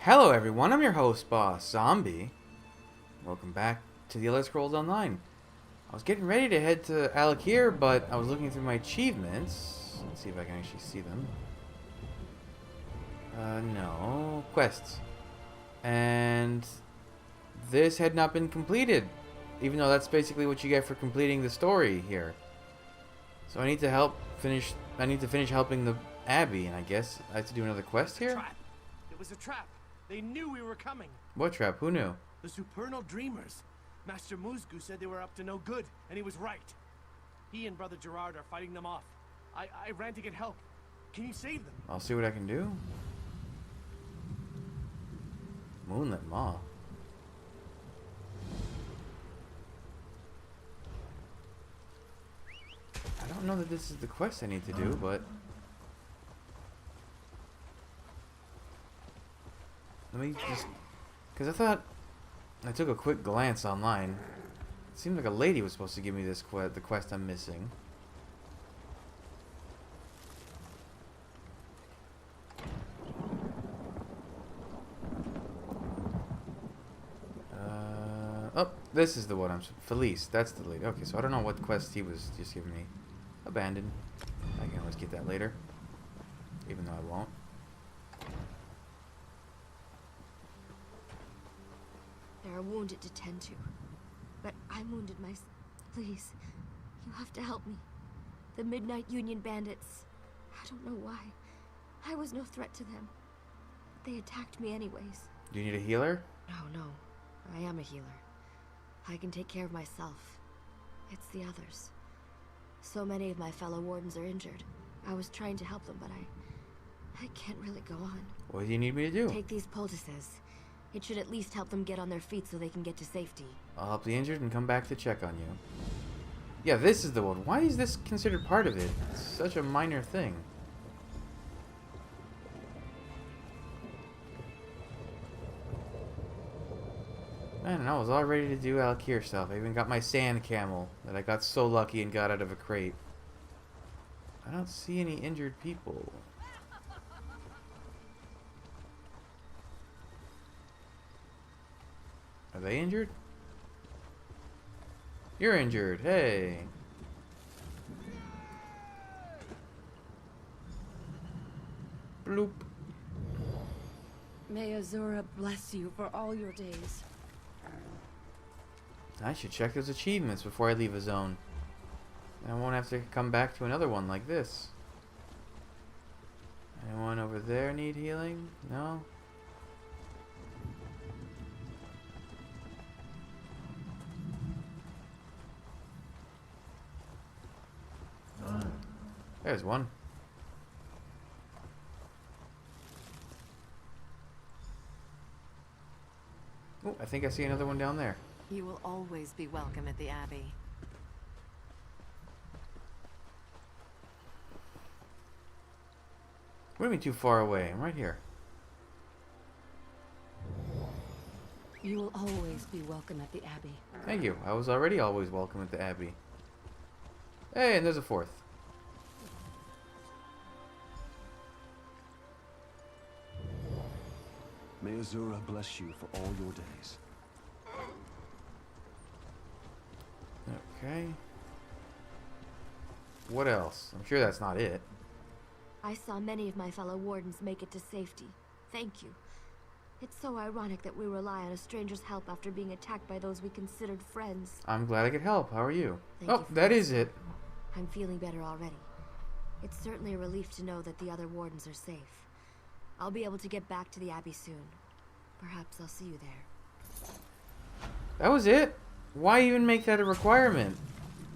Hello everyone, I'm your host, Boss Zombie. Welcome back to the Elder Scrolls Online. I was getting ready to head to Alakir, but I was looking through my achievements. Let's see if I can actually see them. No. Quests. And this had not been completed, even though that's basically what you get for completing the story here. So I need to finish helping the Abbey, and I guess I have to do another quest here? Trap. It was a trap. They knew we were coming. What trap? Who knew? The Supernal Dreamers. Master Muzgu said they were up to no good, and he was right. He and Brother Gerard are fighting them off. I ran to get help. Can you save them? I'll see what I can do. Moonlit Maw. I don't know that this is the quest I need to do, but... Let me just... Because I thought... I took a quick glance online. It seemed like a lady was supposed to give me this the quest I'm missing. Oh, this is the one I'm... Felice, that's the lady. Okay, so I don't know what quest he was just giving me. Abandoned. I can always get that later. Even though I won't. There are wounded to tend to. But I'm wounded myself. Please, you have to help me. The Midnight Union bandits. I don't know why. I was no threat to them. They attacked me anyways. Do you need a healer? No. I am a healer. I can take care of myself. It's the others. So many of my fellow wardens are injured. I was trying to help them, but I can't really go on. What do you need me to do? Take these poultices. It should at least help them get on their feet so they can get to safety. I'll help the injured and come back to check on you. Yeah, this is the one. Why is this considered part of it? It's such a minor thing. Man, I was all ready to do Alakir stuff. I even got my sand camel that I got so lucky and got out of a crate. I don't see any injured people. Are they injured? You're injured. Hey. Bloop. May Azura bless you for all your days. I should check those achievements before I leave a zone. I won't have to come back to another one like this. Anyone over there need healing? No? There's one. Oh, I think I see another one down there. You will always be welcome at the Abbey. What do you mean too far away? I'm right here. You will always be welcome at the Abbey. Thank you. I was already always welcome at the Abbey. Hey, and there's a fourth. May Azura bless you for all your days. Okay. What else? I'm sure that's not it. I saw many of my fellow wardens make it to safety. Thank you. It's so ironic that we rely on a stranger's help after being attacked by those we considered friends. I'm glad I could help. How are you? Thank Oh, you for that is listening. it. I'm feeling better already. It's certainly a relief to know that the other wardens are safe. I'll be able to get back to the Abbey soon. Perhaps I'll see you there. That was it? Why even make that a requirement?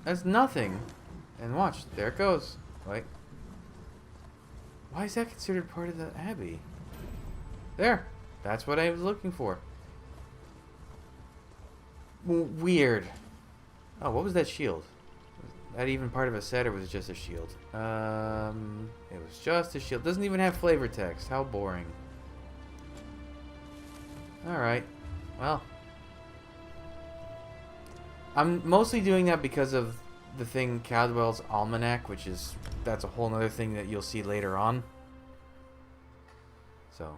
That's nothing. And watch, there it goes. Wait. Why is that considered part of the Abbey? There. That's what I was looking for. Weird. Oh, what was that shield? Was that even part of a set, or was it just a shield? It was just a shield. Doesn't even have flavor text. How boring. Alright. Well. I'm mostly doing that because of the thing Caldwell's Almanac, which is... That's a whole other thing that you'll see later on. So...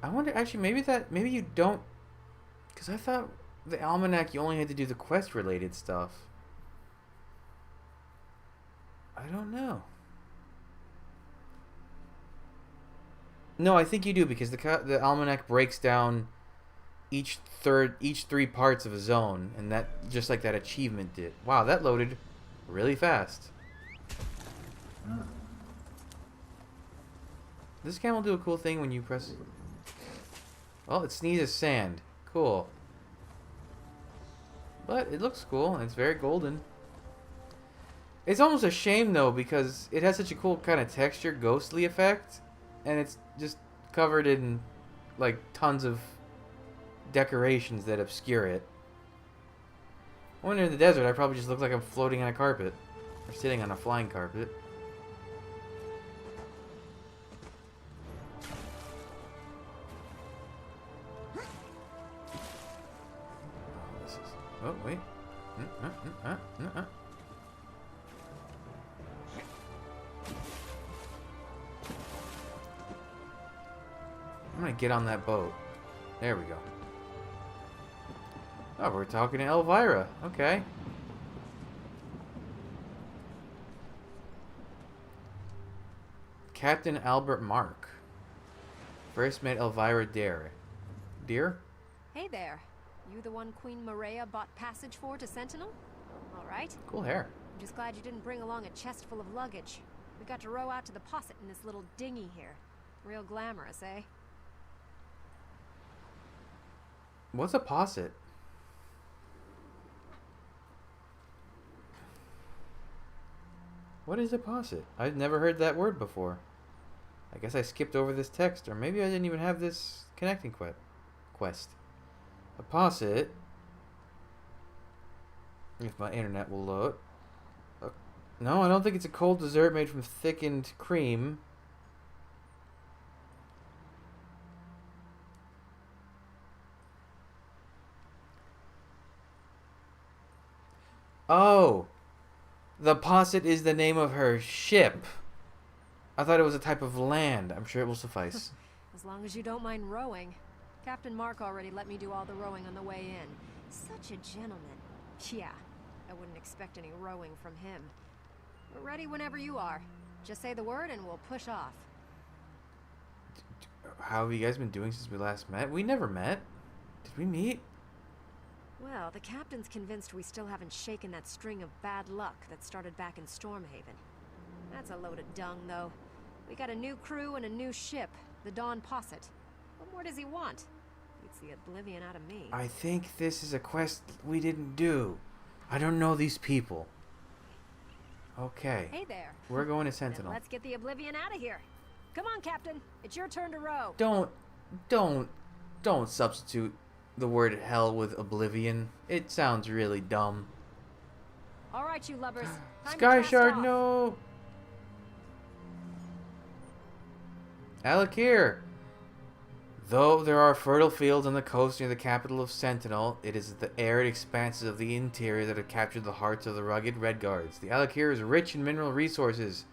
I wonder, actually, maybe you don't, because I thought the almanac you only had to do the quest related stuff. I don't know. No, I think you do, because the almanac breaks down each 3 parts of a zone, and that just like that achievement did. Wow, that loaded really fast. This camel do a cool thing when you press. Well, it sneezes sand. Cool. But it looks cool, and it's very golden. It's almost a shame though, because it has such a cool kind of texture, ghostly effect, and it's just covered in like tons of decorations that obscure it. When in the desert, I probably just look like I'm floating on a carpet, or sitting on a flying carpet. Oh, this is. Oh wait. I'm gonna get on that boat. There we go. Oh, we're talking to Elvira. Okay. Captain Albert Mark. First met Elvira Dare. Dear? Hey there. You the one Queen Maria bought passage for to Sentinel? All right. Cool hair. I'm just glad you didn't bring along a chest full of luggage. We got to row out to the posset in this little dinghy here. Real glamorous, eh? What's a posset? What is a posset? I've never heard that word before. I guess I skipped over this text, or maybe I didn't even have this connecting quest. A posset, if my internet will load. No, I don't think it's a cold dessert made from thickened cream. Oh! The posset is the name of her ship. I thought it was a type of land. I'm sure it will suffice. As long as you don't mind rowing. Captain Mark already let me do all the rowing on the way in. Such a gentleman. Yeah, I wouldn't expect any rowing from him. We're ready whenever you are. Just say the word and we'll push off. How have you guys been doing since we last met? We never met. Did we meet? Well, the captain's convinced we still haven't shaken that string of bad luck that started back in Stormhaven. That's a load of dung, though. We got a new crew and a new ship, the Dawn Posset. What more does he want? Beats the oblivion out of me. I think this is a quest we didn't do. I don't know these people. Okay. Hey there. We're going to Sentinel. Then let's get the oblivion out of here. Come on, Captain. It's your turn to row. Don't substitute the word hell with oblivion. It sounds really dumb. All right, you lubbers. Time Sky to cast Shard, off. no! Alakir! Though there are fertile fields on the coast near the capital of Sentinel, it is the arid expanses of the interior that have captured the hearts of the rugged Redguards. The Alakir is rich in mineral resources,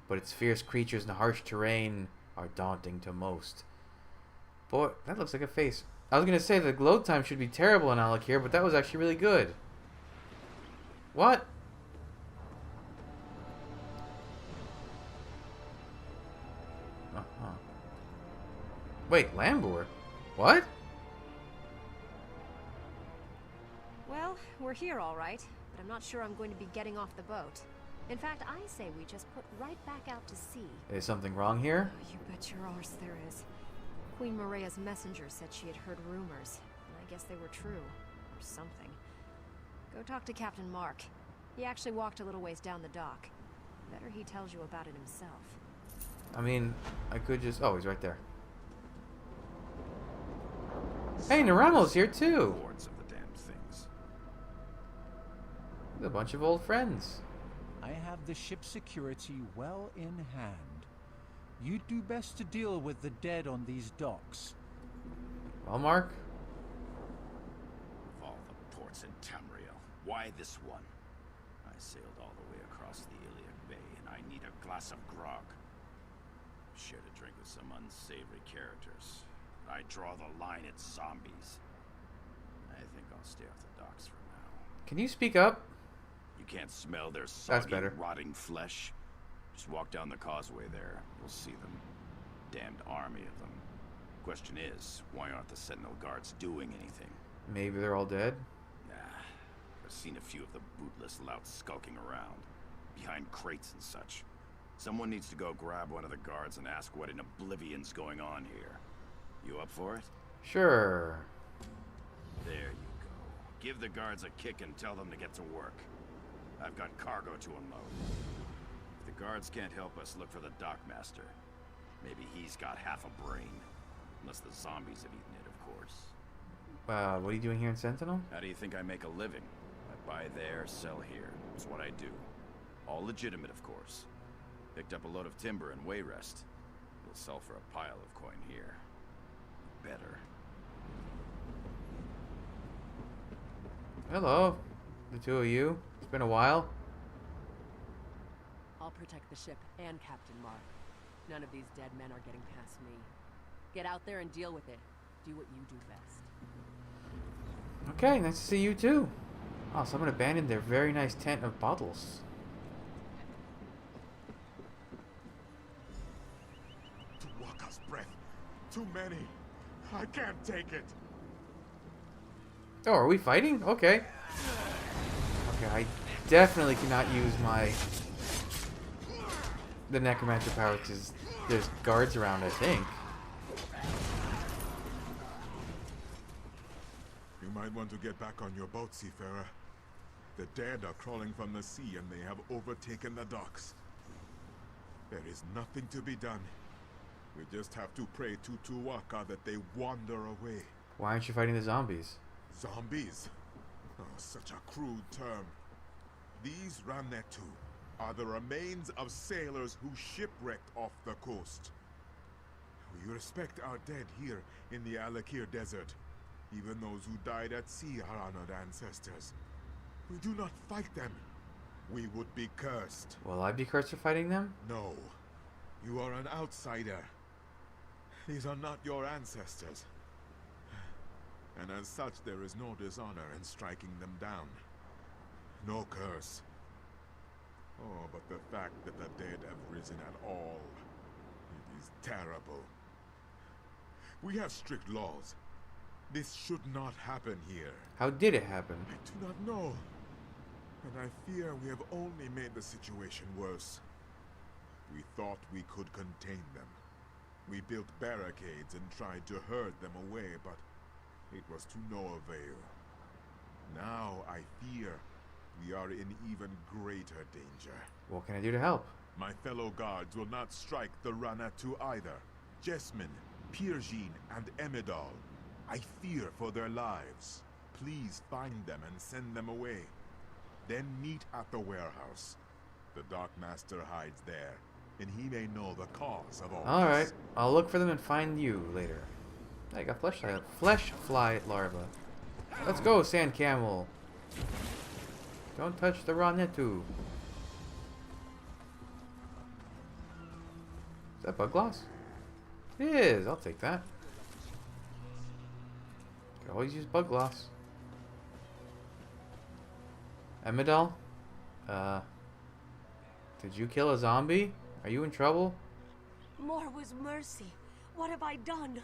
but its fierce creatures and harsh terrain are daunting to most. Boy, that looks like a face. I was going to say the load time should be terrible in Alakir, but that was actually really good. What? Uh-huh. Wait, Lambor? What? Well, we're here all right, but I'm not sure I'm going to be getting off the boat. In fact, I say we just put right back out to sea. Is something wrong here? Oh, you bet your arse there is. Queen Maria's messenger said she had heard rumors, and I guess they were true, or something. Go talk to Captain Mark. He actually walked a little ways down the dock. Better he tells you about it himself. I mean, I could just... Oh, he's right there. Hey, Naramo's here too! Lords of the damn things. A bunch of old friends. I have the ship's security well in hand. You'd do best to deal with the dead on these docks. Well, Mark? Of all the ports in Tamriel, why this one? I sailed all the way across the Iliac Bay, and I need a glass of grog. Shared a drink with some unsavory characters. I draw the line at zombies. I think I'll stay off the docks for now. Can you speak up? You can't smell their soggy, better. rotting flesh? Just walk down the causeway there. You'll see them. Damned army of them. Question is, why aren't the Sentinel guards doing anything? Maybe they're all dead. Nah, I've seen a few of the bootless louts skulking around, behind crates and such. Someone needs to go grab one of the guards and ask what in oblivion's going on here. You up for it? Sure. There you go. Give the guards a kick and tell them to get to work. I've got cargo to unload. If the guards can't help us, look for the dockmaster. Maybe he's got half a brain. Unless the zombies have eaten it, of course. What are you doing here in Sentinel? How do you think I make a living? I buy there, sell here. It's what I do. All legitimate, of course. Picked up a load of timber in Wayrest. It'll sell for a pile of coin here. Better. Hello, the two of you. It's been a while. I'll protect the ship and Captain Mark. None of these dead men are getting past me. Get out there and deal with it. Do what you do best. Okay, nice to see you too. Oh, someone abandoned their very nice tent of bottles. To Waka's breath. Too many. I can't take it. Oh, are we fighting? Okay. Okay, I definitely cannot use the necromancer power because there's guards around, I think. You might want to get back on your boat, seafarer. The dead are crawling from the sea and they have overtaken the docks. There is nothing to be done. We just have to pray to Tuwaka that they wander away. Why aren't you fighting the zombies? Zombies? Oh, such a crude term. These Ranetu are the remains of sailors who shipwrecked off the coast. We respect our dead here in the Alakir Desert. Even those who died at sea are honored ancestors. We do not fight them. We would be cursed. Will I be cursed for fighting them? No. You are an outsider. These are not your ancestors. And as such, there is no dishonor in striking them down. No curse. Oh, but the fact that the dead have risen at all, it is terrible. We have strict laws. This should not happen here. How did it happen? I do not know. And I fear we have only made the situation worse. We thought we could contain them. We built barricades and tried to herd them away, but it was to no avail. Now I fear we are in even greater danger. What can I do to help? My fellow guards will not strike the Ranatu either. Jessamine, Pirjin, and Emidal. I fear for their lives. Please find them and send them away. Then meet at the warehouse. The Darkmaster hides there, and he may know the cause of all this. Alright, I'll look for them and find you later. I got flesh fly larva. Let's go, sand camel. Don't touch the raw netu. Is that bug gloss? It is. I'll take that. Can always use bug gloss. Emidal? Did you kill a zombie? Are you in trouble? More was mercy. What have I done?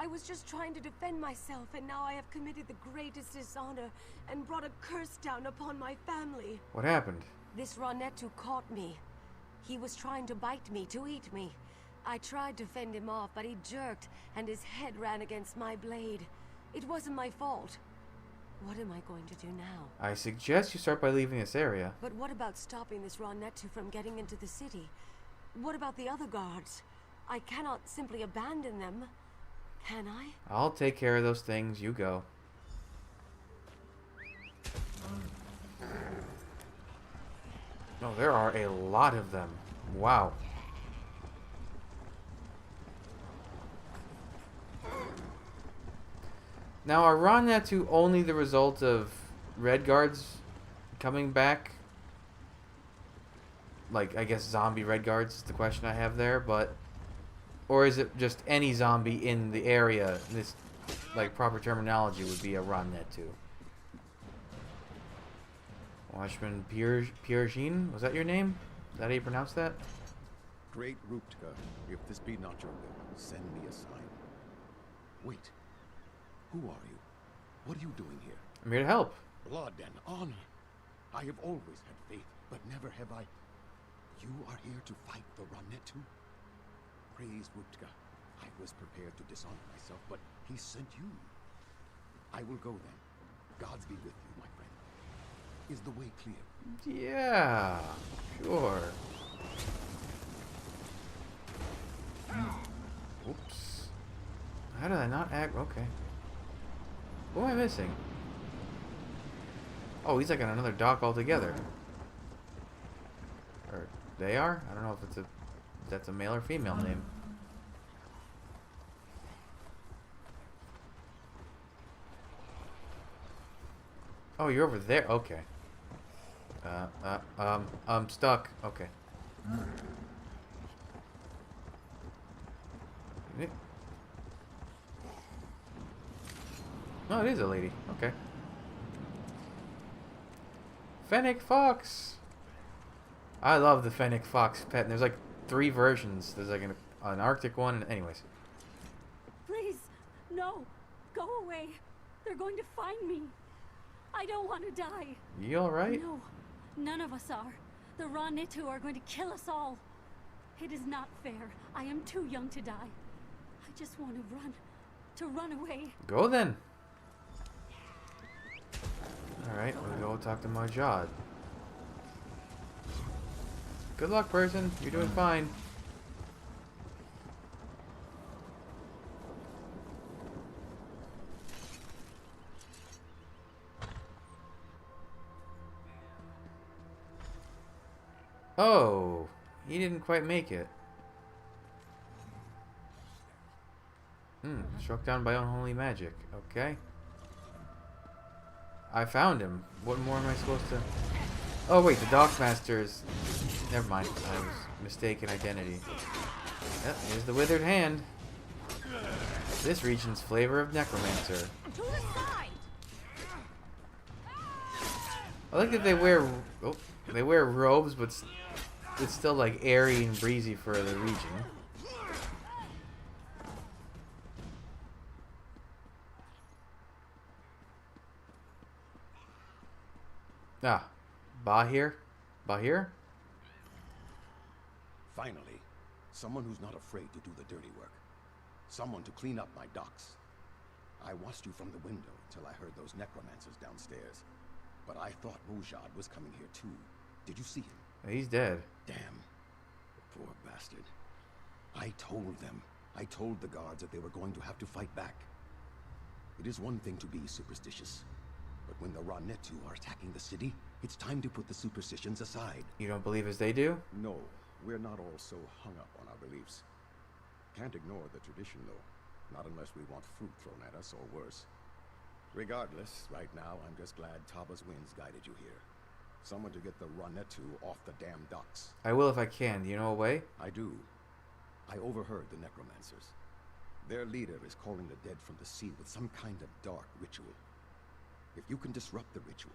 I was just trying to defend myself, and now I have committed the greatest dishonor and brought a curse down upon my family. What happened? This Ranetu caught me. He was trying to bite me, to eat me. I tried to fend him off, but he jerked, and his head ran against my blade. It wasn't my fault. What am I going to do now? I suggest you start by leaving this area. But what about stopping this Ranetu from getting into the city? What about the other guards? I cannot simply abandon them. Can I? I'll take care of those things. You go. No, there are a lot of them. Wow. Now, are Ranatu only the result of red guards coming back? Like, I guess zombie red guards is the question I have there, but Or is it just any zombie in the area? This, like, proper terminology would be a Ronnetu. Watchman Piergin? Was that your name? Is that how you pronounce that? Great Ruptka, if this be not your will, send me a sign. Wait. Who are you? What are you doing here? I'm here to help. Blood and honor. I have always had faith, but never have I... You are here to fight the Ronnetu? Praise Ruptka. I was prepared to dishonor myself, but he sent you. I will go then. Gods be with you, my friend. Is the way clear? Yeah, sure. Oops. How did I not act? Okay. What am I missing? Oh, he's like on another dock altogether. Or they are? I don't know if that's a male or female name. Oh, you're over there. Okay. I'm stuck. Okay. Oh, it is a lady. Okay. Fennec Fox. I love the Fennec Fox pet. And there's like 3 versions. There's like an Arctic one. And anyways. Please, no. Go away. They're going to find me. I don't want to die. You alright? No, none of us are. The Ronnetu are going to kill us all. It is not fair. I am too young to die. I just want to run away. Go then. Alright, we'll go talk to Marjad. Good luck, person. You're doing fine. Oh, he didn't quite make it. Struck down by unholy magic. Okay. I found him. What more am I supposed to... Oh wait, the Dockmaster's... Never mind. I was mistaken identity. Yep, here's the withered hand. This region's flavor of necromancer. To the side. I like that they wear... Oh, they wear robes, but it's still like airy and breezy for the region. Ah, Bahir? Bahir? Finally, someone who's not afraid to do the dirty work. Someone to clean up my docks. I watched you from the window until I heard those necromancers downstairs. But I thought Mujad was coming here too. Did you see him? He's dead. Damn. The poor bastard. I told them. I told the guards that they were going to have to fight back. It is one thing to be superstitious. But when the Ronnetu are attacking the city, it's time to put the superstitions aside. You don't believe as they do? No, we're not all so hung up on our beliefs. Can't ignore the tradition, though. Not unless we want fruit thrown at us, or worse. Regardless, right now, I'm just glad Taba's winds guided you here. Someone to get the Ronnetu off the damn docks. I will if I can. Do you know a way? I do. I overheard the necromancers. Their leader is calling the dead from the sea with some kind of dark ritual. If you can disrupt the ritual,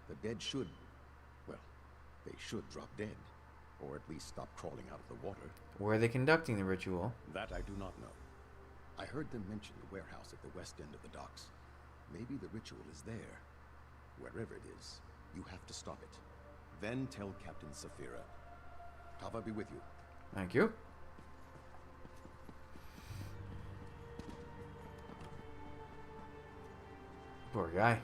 the dead should... well, they should drop dead. Or at least stop crawling out of the water. Where are they conducting the ritual? That I do not know. I heard them mention the warehouse at the west end of the docks. Maybe the ritual is there. Wherever it is, you have to stop it. Then tell Captain Saphira. Tava be with you. Thank you. Poor guy.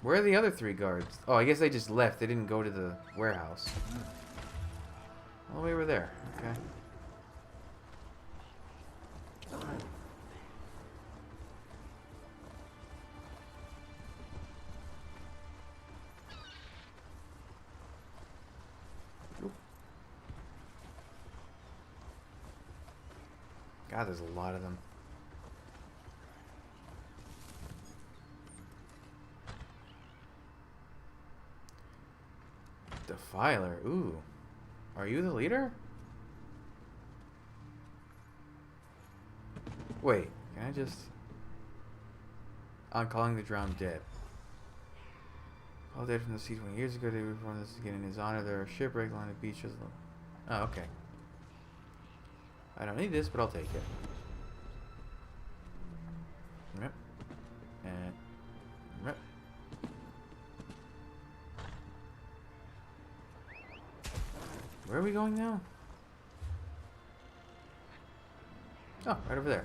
Where are the other 3 guards? Oh, I guess they just left. They didn't go to the warehouse. Oh, we were there. Okay. God, there's a lot of them. Defiler. Ooh. Are you the leader? Wait, can I just... I'm calling the drowned dead. All dead from the sea 20 years ago. They reformed this again in his honor. There are shipwreck along the beach. Oh, okay. I don't need this, but I'll take it. Yep. And... Yep. Where are we going now? Oh, right over there.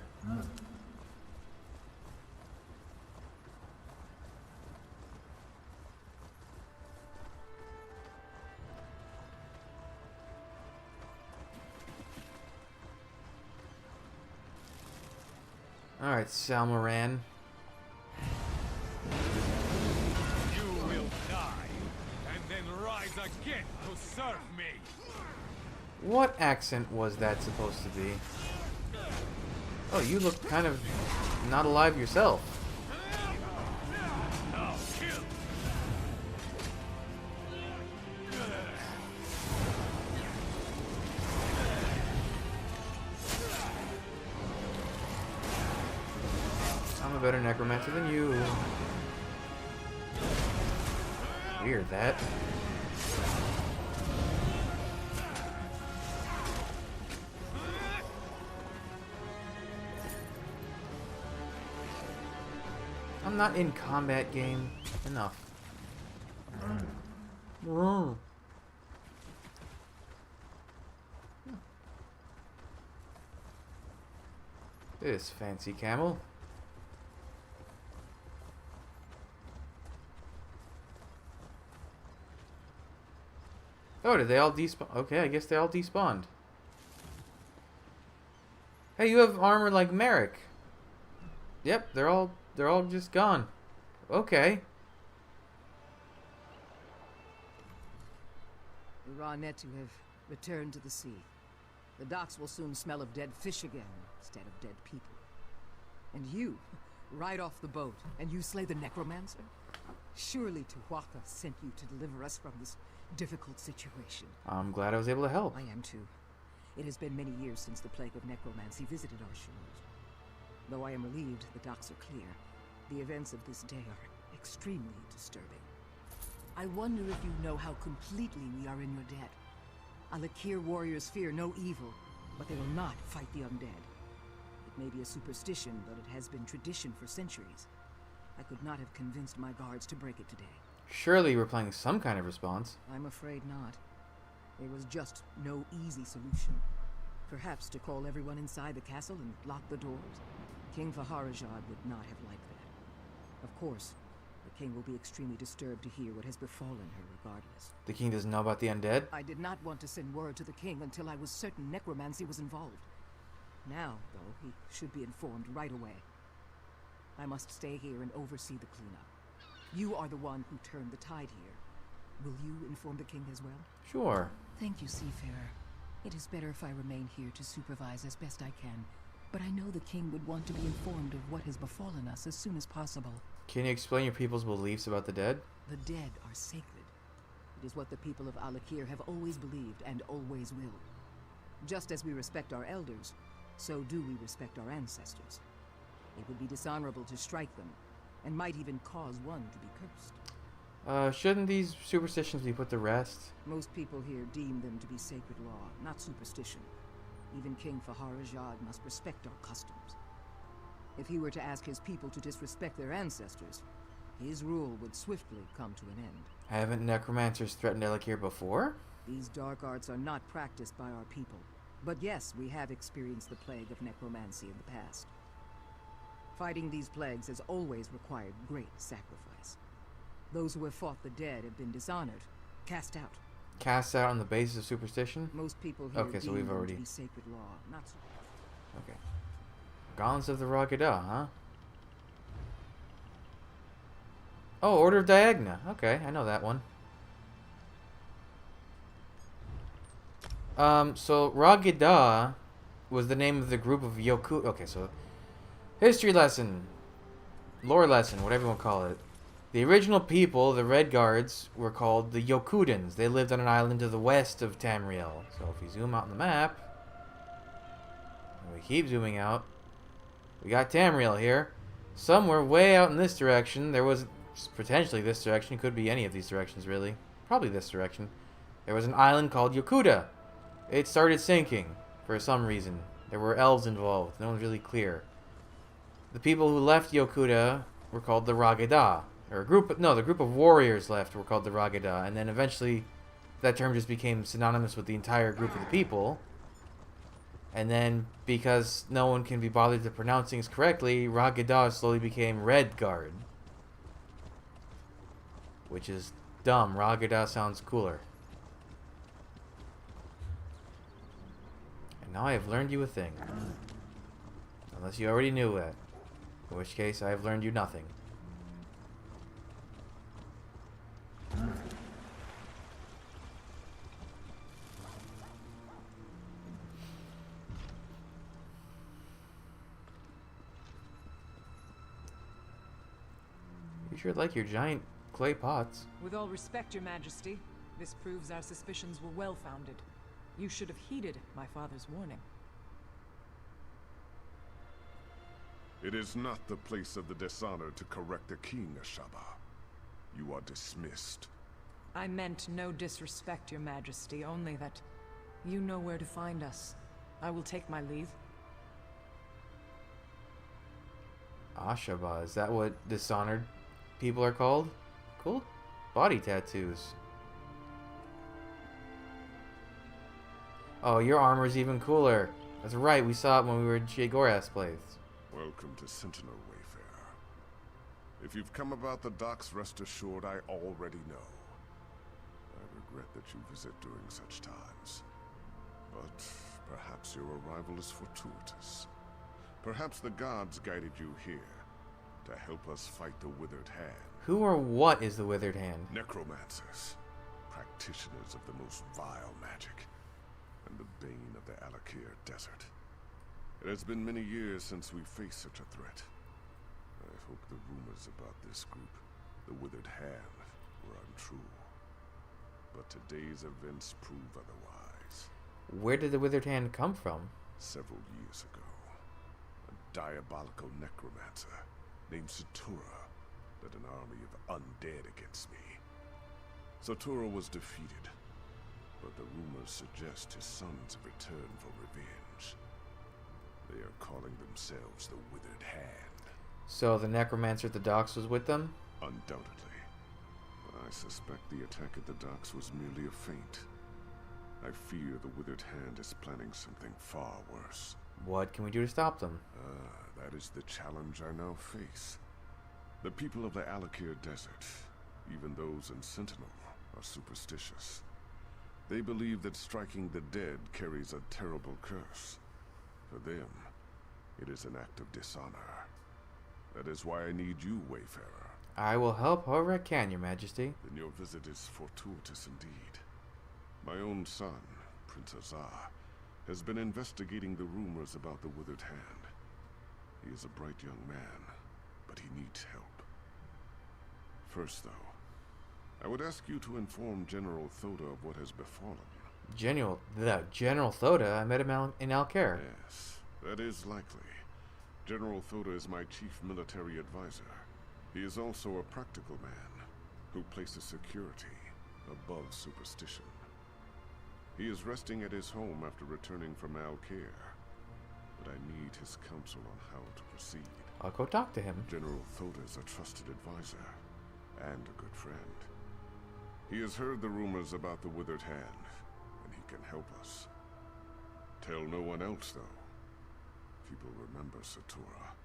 Alright, Salmoran. You will die, and then rise again to serve me. What accent was that supposed to be? Oh, you look kind of not alive yourself. I'm a better necromancer than you. Weird that. I'm not in combat game. Enough. This fancy camel. Oh, did they all despawn? Okay, I guess they all despawned. Hey, you have armor like Merrick. Yep, they're all just gone. Okay. The Ranetu have returned to the sea. The docks will soon smell of dead fish again, instead of dead people. And you, ride off the boat, and you slay the necromancer? Surely Tuwaka sent you to deliver us from this difficult situation. I'm glad I was able to help. I am too. It has been many years since the plague of necromancy visited our shores. Though I am relieved the docks are clear, the events of this day are extremely disturbing. I wonder if you know how completely we are in your debt. Alakir warriors fear no evil, but they will not fight the undead. It may be a superstition, but it has been tradition for centuries. I could not have convinced my guards to break it today. Surely we're playing some kind of response. I'm afraid not. There was just no easy solution. Perhaps to call everyone inside the castle and lock the doors? King Faharajad would not have liked that. Of course, the king will be extremely disturbed to hear what has befallen her regardless. The king doesn't know about the undead? I did not want to send word to the king until I was certain necromancy was involved. Now, though, he should be informed right away. I must stay here and oversee the cleanup. You are the one who turned the tide here. Will you inform the king as well? Sure. Thank you, Seafarer. It is better if I remain here to supervise as best I can. But I know the king would want to be informed of what has befallen us as soon as possible. Can you explain your people's beliefs about the dead? The dead are sacred. It is what the people of Alakir have always believed and always will. Just as we respect our elders, so do we respect our ancestors. It would be dishonorable to strike them, and might even cause one to be cursed. Shouldn't these superstitions be put to rest? Most people here deem them to be sacred law, not superstition. Even King Faharajad must respect our customs. If he were to ask his people to disrespect their ancestors, his rule would swiftly come to an end. Haven't necromancers threatened Elakir before? These dark arts are not practiced by our people. But yes, we have experienced the plague of necromancy in the past. Fighting these plagues has always required great sacrifice. Those who have fought the dead have been dishonored, cast out. Cast out on the basis of superstition? Most people here okay, so we've already... to be sacred law, not okay. Gauntlets of the Ragada, huh? Oh, Order of Diagna. Okay, I know that one. So Ragada was the name of the group of Yoku... Okay, so... History lesson. Lore lesson, whatever you want to call it. The original people, the Red Guards, were called the Yokudans. They lived on an island to the west of Tamriel. So if we zoom out on the map, and we keep zooming out, We got Tamriel here. Somewhere way out in this direction, there was potentially this direction. Could be any of these directions, really. Probably this direction. There was an island called Yokuda. It started sinking for some reason. There were elves involved. No one's really clear. The people who left Yokuda were called the Ragada. Or the group of warriors left were called the Ragada. And then eventually that term just became synonymous with the entire group of the people. And then, because no one can be bothered to pronounce things correctly, Ragada slowly became Red Guard. Which is dumb. Ragada sounds cooler. And now I have learned you a thing. Unless you already knew it. In which case, I have learned you nothing. You sure like your giant clay pots. With all respect, Your Majesty, this proves our suspicions were well-founded. You should have heeded my father's warning. It is not the place of the dishonored to correct the king, Ashaba. You are dismissed. I meant no disrespect, Your Majesty, only that you know where to find us. I will take my leave. Ashaba, is that what dishonored people are called? Cool body tattoos. Oh, your armor's even cooler. That's right, we saw it when we were in Jagorath's place. Welcome to Sentinel, Wayfarer. If you've come about the docks, rest assured I already know. I regret that you visit during such times. But perhaps your arrival is fortuitous. Perhaps the gods guided you here to help us fight the Withered Hand. Who or what is the Withered Hand? Necromancers, practitioners of the most vile magic, and the bane of the Alakir Desert. It has been many years since we faced such a threat. I hope the rumors about this group, the Withered Hand, were untrue. But today's events prove otherwise. Where did the Withered Hand come from? Several years ago, a diabolical necromancer named Satura led an army of undead against me. Satura was defeated, but the rumors suggest his sons have returned for revenge. They are calling themselves the Withered Hand. So the necromancer at the docks was with them? Undoubtedly. But I suspect the attack at the docks was merely a feint. I fear the Withered Hand is planning something far worse. What can we do to stop them? That is the challenge I now face. The people of the Alakir Desert, even those in Sentinel, are superstitious. They believe that striking the dead carries a terrible curse. For them, it is an act of dishonor. That is why I need you, Wayfarer. I will help however I can, Your Majesty. Then your visit is fortuitous indeed. My own son, Prince Azar, has been investigating the rumors about the Withered Hand. He is a bright young man, but he needs help. First, though, I would ask you to inform General Thoda of what has befallen. General Thoda? I met him in Alcair. Yes, that is likely. General Thoda is my chief military advisor. He is also a practical man who places security above superstition. He is resting at his home after returning from Alcair, but I need his counsel on how to proceed. I'll go talk to him. General Thoda is a trusted advisor and a good friend. He has heard the rumors about the Withered Hand, and he can help us. Tell no one else, though. People remember Satura,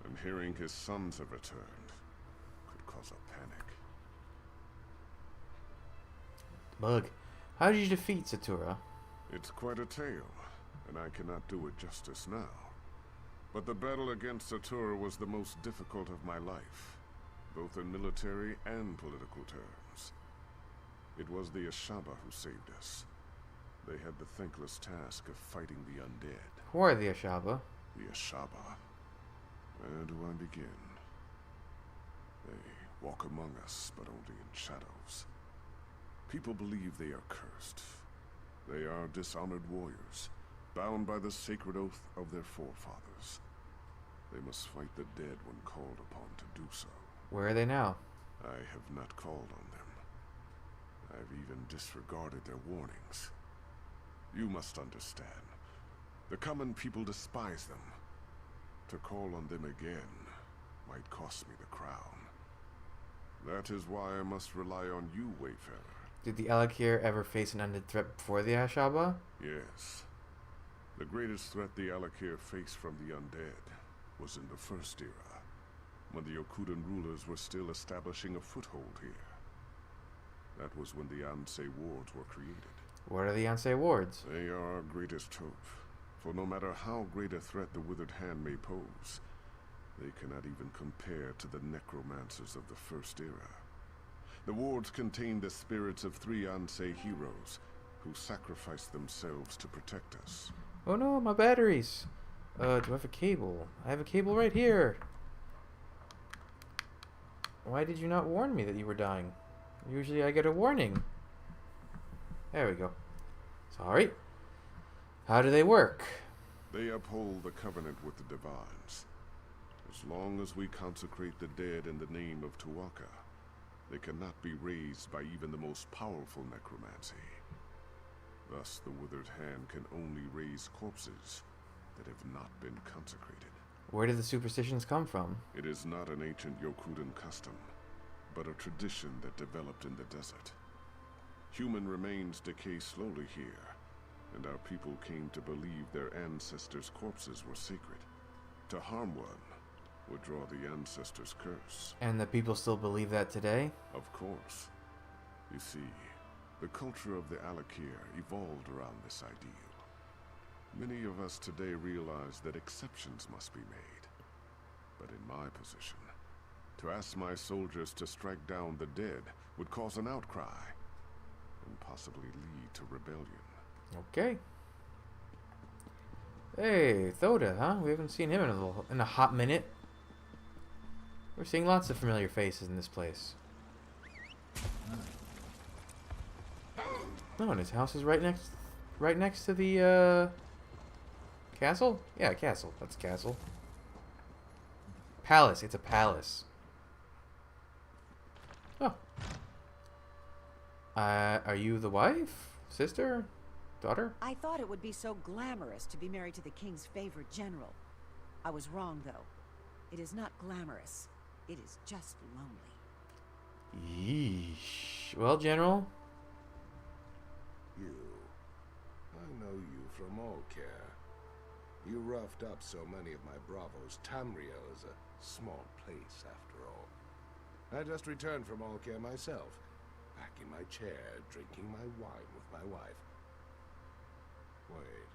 and hearing his sons have returned could cause a panic. Bug, how did you defeat Satura? It's quite a tale, and I cannot do it justice now. But the battle against Satura was the most difficult of my life, both in military and political terms. It was the Ashaba who saved us. They had the thankless task of fighting the undead. Who are the Ashaba? The Ashaba. Where do I begin? They walk among us, but only in shadows. People believe they are cursed. They are dishonored warriors, bound by the sacred oath of their forefathers. They must fight the dead when called upon to do so. Where are they now? I have not called on them. I've even disregarded their warnings. You must understand. The common people despise them. To call on them again might cost me the crown. That is why I must rely on you, Wayfarer. Did the Alakir ever face an undead threat before the Ashaba? Yes. The greatest threat the Alakir faced from the undead was in the First Era, when the Okudan rulers were still establishing a foothold here. That was when the Ansei wards were created. What are the Ansei wards? They are our greatest hope, for no matter how great a threat the Withered Hand may pose, they cannot even compare to the necromancers of the First Era. The wards contain the spirits of 3 Ansei heroes who sacrificed themselves to protect us. Oh no, my batteries! Do I have a cable? I have a cable right here! Why did you not warn me that you were dying? Usually I get a warning. There we go. Sorry. How do they work? They uphold the covenant with the Divines. As long as we consecrate the dead in the name of Tuaka, they cannot be raised by even the most powerful necromancy. Thus, the Withered Hand can only raise corpses that have not been consecrated. Where did the superstitions come from? It is not an ancient Yokudan custom, but a tradition that developed in the desert. Human remains decay slowly here, and our people came to believe their ancestors' corpses were sacred. To harm one would draw the ancestors' curse. And the people still believe that today? Of course. You see, the culture of the Alakir evolved around this ideal. Many of us today realize that exceptions must be made. But in my position, to ask my soldiers to strike down the dead would cause an outcry, and possibly lead to rebellion. Okay. Hey, Thoda, huh? We haven't seen him in a hot minute. We're seeing lots of familiar faces in this place. Oh, and his house is right next to the castle? Yeah, castle. That's a castle. Palace. It's a palace. Oh. Are you the wife? Sister? Daughter? I thought it would be so glamorous to be married to the king's favorite general. I was wrong, though. It is not glamorous. It is just lonely. Yeesh. Well, General? You. I know you from Allcare. You roughed up so many of my bravos. Tamriel is a small place, after all. I just returned from Allcare myself. Back in my chair, drinking my wine with my wife. Wait.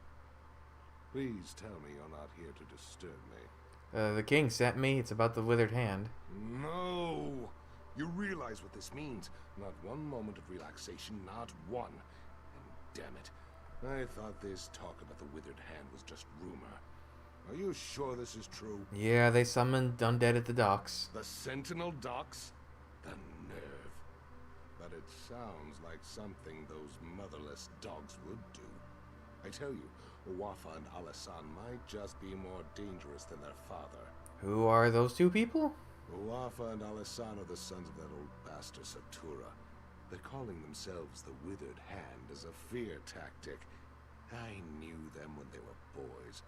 Please tell me you're not here to disturb me. The king sent me. It's about the Withered Hand. No! You realize what this means. Not one moment of relaxation, not one. And damn it, I thought this talk about the Withered Hand was just rumor. Are you sure this is true? Yeah, they summoned undead at the docks. The Sentinel docks? The nerve. But it sounds like something those motherless dogs would do. I tell you, Uwafa and Alasan might just be more dangerous than their father. Who are those two people? Uwafa and Alasan are the sons of that old bastard Satura. They're calling themselves the Withered Hand as a fear tactic. I knew them when they were boys.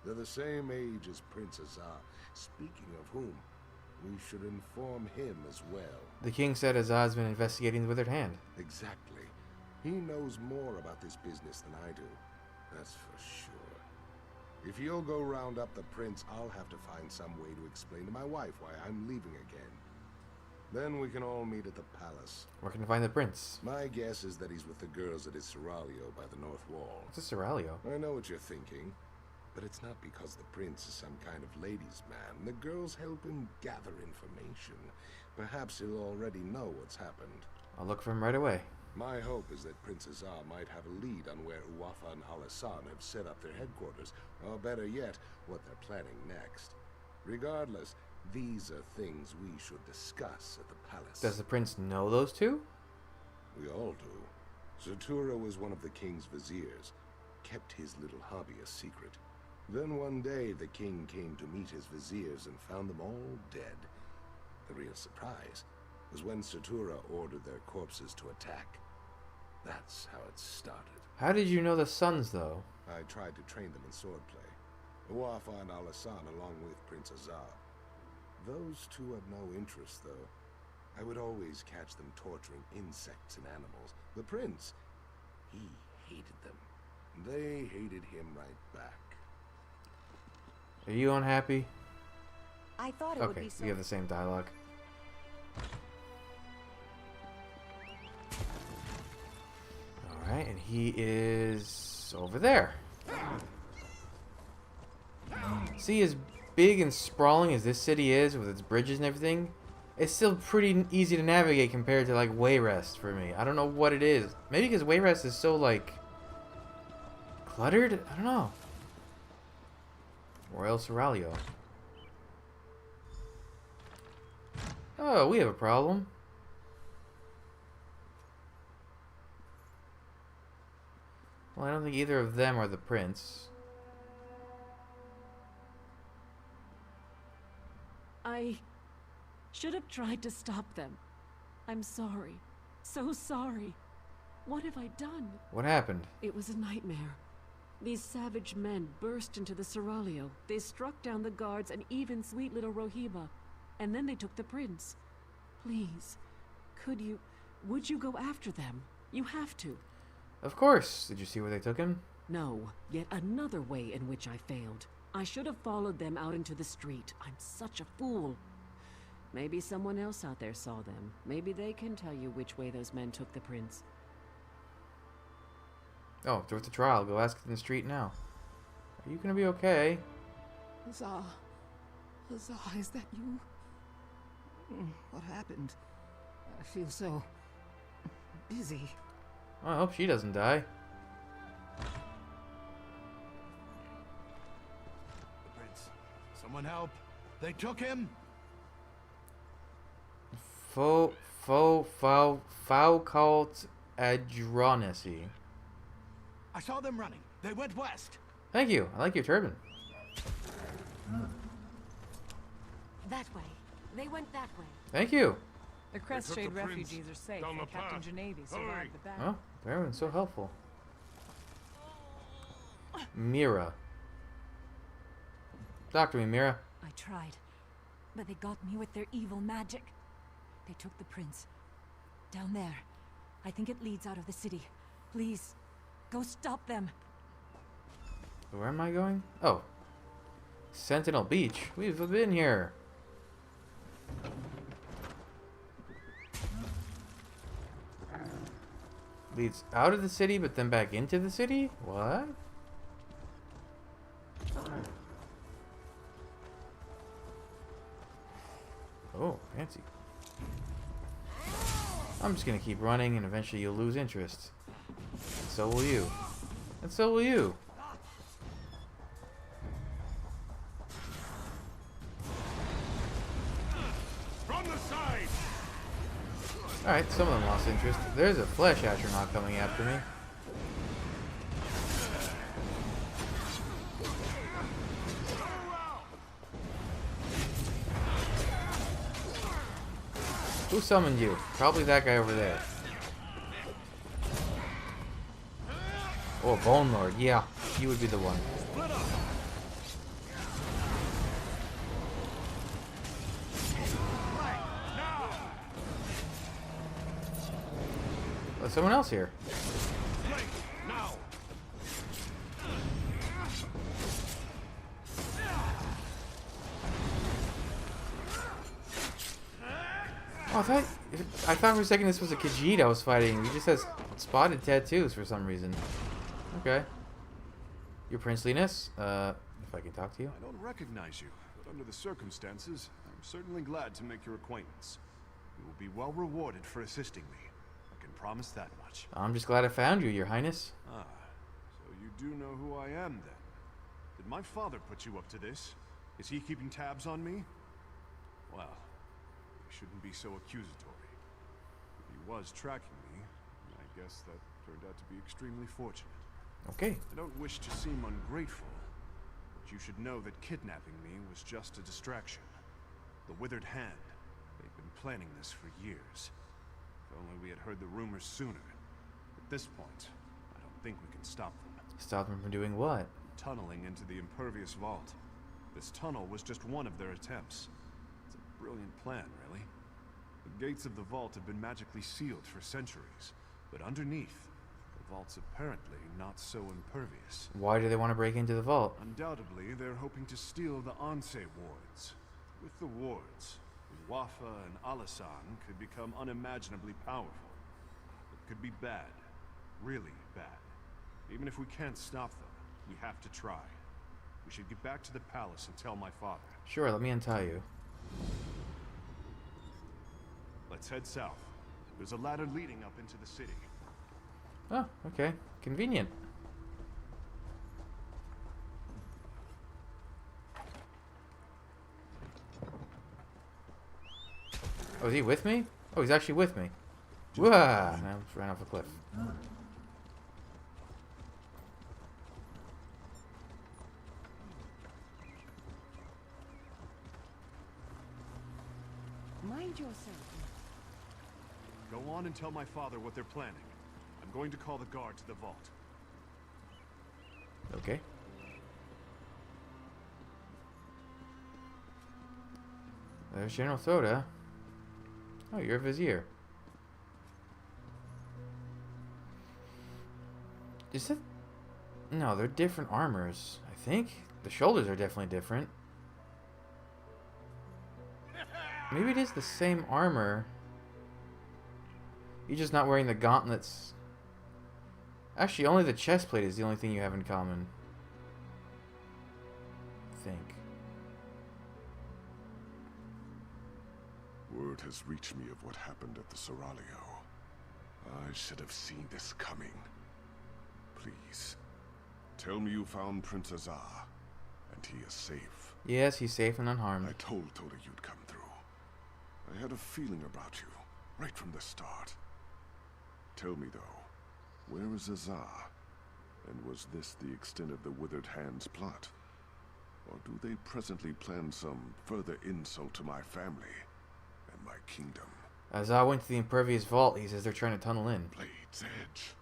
They're the same age as Prince Azar. Speaking of whom, we should inform him as well. The king said Azar's been investigating the Withered Hand. Exactly. He knows more about this business than I do. That's for sure. If you'll go round up the prince, I'll have to find some way to explain to my wife why I'm leaving again. Then we can all meet at the palace. Where can I find the prince? My guess is that he's with the girls at his seraglio by the north wall. What's a seraglio? I know what you're thinking, but it's not because the prince is some kind of ladies' man. The girls help him gather information. Perhaps he'll already know what's happened. I'll look for him right away. My hope is that Prince Azar might have a lead on where Uwafa and Alasan have set up their headquarters, or better yet, what they're planning next. Regardless, these are things we should discuss at the palace. Does the prince know those two? We all do. Satura was one of the king's viziers, kept his little hobby a secret. Then one day the king came to meet his viziers and found them all dead. The real surprise was when Satura ordered their corpses to attack. That's how it started. How did you know the sons, though? I tried to train them in swordplay. Wafa and Alasan along with Prince Azar. Those two had no interest, though. I would always catch them torturing insects and animals. The prince, he hated them. They hated him right back. Are you unhappy? I thought it would be Okay, so. we have the same dialogue. Alright, and he is over there. See, as big and sprawling as this city is, with its bridges and everything, it's still pretty easy to navigate compared to, like, Wayrest for me. I don't know what it is. Maybe because Wayrest is so, like, cluttered? I don't know. Royal Seraglio. Oh, we have a problem. Well, I don't think either of them are the prince. I should have tried to stop them. I'm sorry. So sorry. What have I done? What happened? It was a nightmare. These savage men burst into the Seraglio. They struck down the guards and even sweet little Rohiba. And then they took the prince. Please, would you go after them? You have to. Of course. Did you see where they took him? No, yet another way in which I failed. I should have followed them out into the street. I'm such a fool. Maybe someone else out there saw them. Maybe they can tell you which way those men took the prince. Oh, they're at the trial. Go ask it in the street now. Are you gonna be okay? Huzzah. Huzzah, is that you? What happened? I feel so busy. Oh, I hope she doesn't die. The prince. Someone help. They took him. Foucault Adronacy. I saw them running. They went west. Thank you. I like your turban. That way. They went that way. Thank you. The Crestshade refugees are safe, and Captain Genevi survived the battle. Oh, everyone's so helpful. Mira. Talk to me, Mira. I tried, but they got me with their evil magic. They took the prince. Down there. I think it leads out of the city. Please, go stop them. Where am I going? Oh. Sentinel Beach. We've been here. Leads out of the city, but then back into the city? What? Oh, fancy. I'm just gonna keep running, and eventually you'll lose interest. And so will you. And so will you. From the side! Alright, some of them lost interest. There's a flesh astronaut coming after me. Who summoned you? Probably that guy over there. Oh, Bone Lord. Yeah, you would be the one. There's someone else here. Oh, I thought for a second this was a Khajiit I was fighting. He just has spotted tattoos for some reason. Okay. Your princeliness, if I can talk to you. I don't recognize you, but under the circumstances, I'm certainly glad to make your acquaintance. You will be well rewarded for assisting me. I can promise that much. I'm just glad I found you, Your Highness. Ah, so you do know who I am then? Did my father put you up to this? Is he keeping tabs on me? Well, he shouldn't be so accusatory. If he was tracking me, I guess that turned out to be extremely fortunate. Okay. I don't wish to seem ungrateful, but But you should know that kidnapping me was just a distraction. The Withered Hand. They've been planning this for years. If only we had heard the rumors sooner. At this point, I don't think we can stop them. Stop them from doing what? Tunneling into the impervious vault. This tunnel was just one of their attempts. It's a brilliant plan, really. The gates of the vault have been magically sealed for centuries, but underneath, the vault's apparently not so impervious. Why do they want to break into the vault? Undoubtedly, they're hoping to steal the Anse wards. With the wards, Wafa and Alasan could become unimaginably powerful. It could be bad. Really bad. Even if we can't stop them, we have to try. We should get back to the palace and tell my father. Sure, let me untie you. Let's head south. There's a ladder leading up into the city. Oh, okay. Convenient. Oh, is he with me? Oh, he's actually with me. Whoa! I almost ran off a cliff. Mind yourself. Go on and tell my father what they're planning. I'm going to call the guard to the vault. Okay. There's General Soda. Oh, you're a vizier. Is that... No, they're different armors, I think. The shoulders are definitely different. Maybe it is the same armor. You're just not wearing the gauntlets. Actually, only the chest plate is the only thing you have in common. I think. Word has reached me of what happened at the Seraglio. I should have seen this coming. Please, tell me you found Prince Azar, and he is safe. Yes, he's safe and unharmed. I told Toda you'd come through. I had a feeling about you, right from the start. Tell me though, where is Azar? And was this the extent of the Withered Hand's plot? Or do they presently plan some further insult to my family and my kingdom? Azar went to the impervious vault. He says they're trying to tunnel in. Blade's Edge.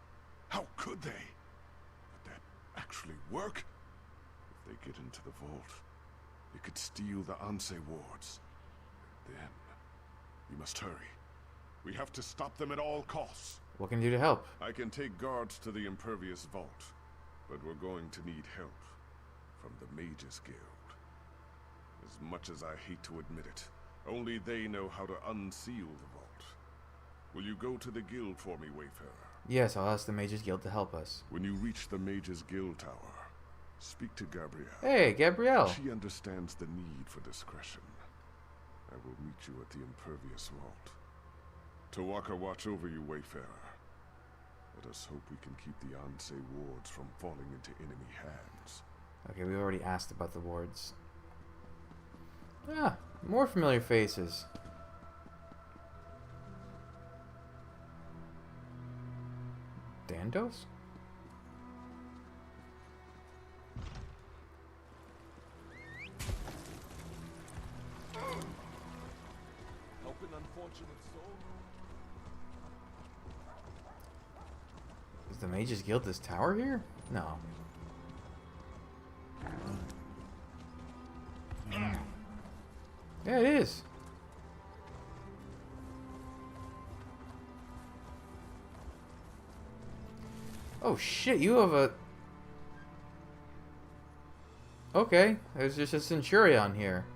How could they? Would that actually work? If they get into the vault, they could steal the Anse wards. Then, we must hurry. We have to stop them at all costs. What can you do to help? I can take guards to the impervious vault, but we're going to need help from the Mages Guild. As much as I hate to admit it, only they know how to unseal the vault. Will you go to the guild for me, Wayfarer? Yes, I'll ask the Mages Guild to help us. When you reach the Mages Guild Tower, speak to Gabrielle. Hey, Gabrielle. She understands the need for discretion. I will meet you at the impervious vault. Tawaka watch over you, Wayfarer. Let us hope we can keep the Anse wards from falling into enemy hands. Okay, we already asked about the wards. Ah, more familiar faces. Dandos? Help an unfortunate soul. Is the Mages Guild this tower here? No. Yeah, it is. Oh shit, you have a... Okay, there's just a Centurion here.